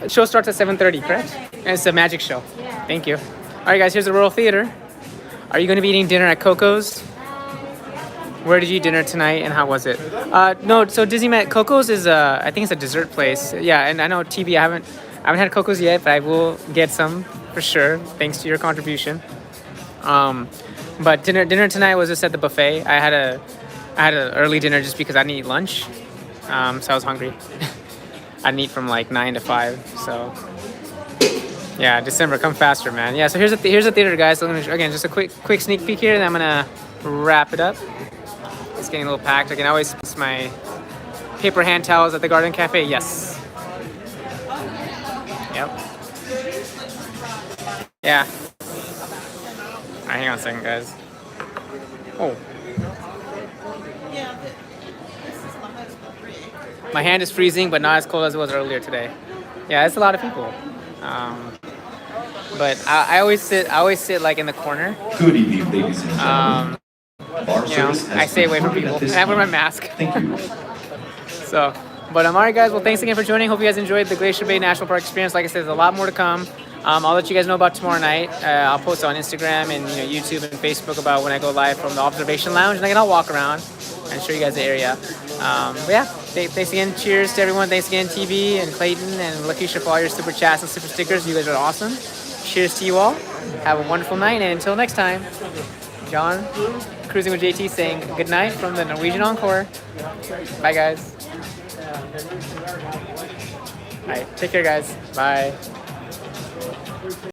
Show starts at 7:30, correct? And it's a magic show. Thank you. All right, guys, here's the Royal Theater. Are you going to be eating dinner at Coco's? Where did you eat dinner tonight, and how was it? No, so Disney Met Coco's is I think it's a dessert place. Yeah, and I know TB, I haven't had Coco's yet, but I will get some for sure, thanks to your contribution. But dinner tonight was just at the buffet. I had an early dinner just because I didn't eat lunch, so I was hungry. I didn't eat from like 9 to 5. So yeah, December, come faster, man. Yeah, so here's the theater, guys. So again, just a quick sneak peek here, and I'm gonna wrap it up. It's getting a little packed. I can always use my paper hand towels at the Garden Cafe. Yes. Yep. Yeah. Alright, hang on a second, guys. Oh. My hand is freezing, but not as cold as it was earlier today. Yeah, it's a lot of people. But I always sit like in the corner. Good evening, ladies and gentlemen. you know, I stay away from people, and I wear my mask. So, but alright guys, well thanks again for joining. Hope you guys enjoyed the Glacier Bay National Park experience. Like I said, there's a lot more to come. I'll let you guys know about tomorrow night. I'll post on Instagram and YouTube and Facebook about when I go live from the observation lounge, and then I'll walk around and show you guys the area. But yeah, thanks again. Cheers to everyone. Thanks again, TV and Clayton and Lakeisha for all your super chats and super stickers. You guys are awesome. Cheers to you all. Have a wonderful night, and until next time, John, Cruising with JT, saying good night from the Norwegian Encore. Bye, guys. All right, take care, guys. Bye.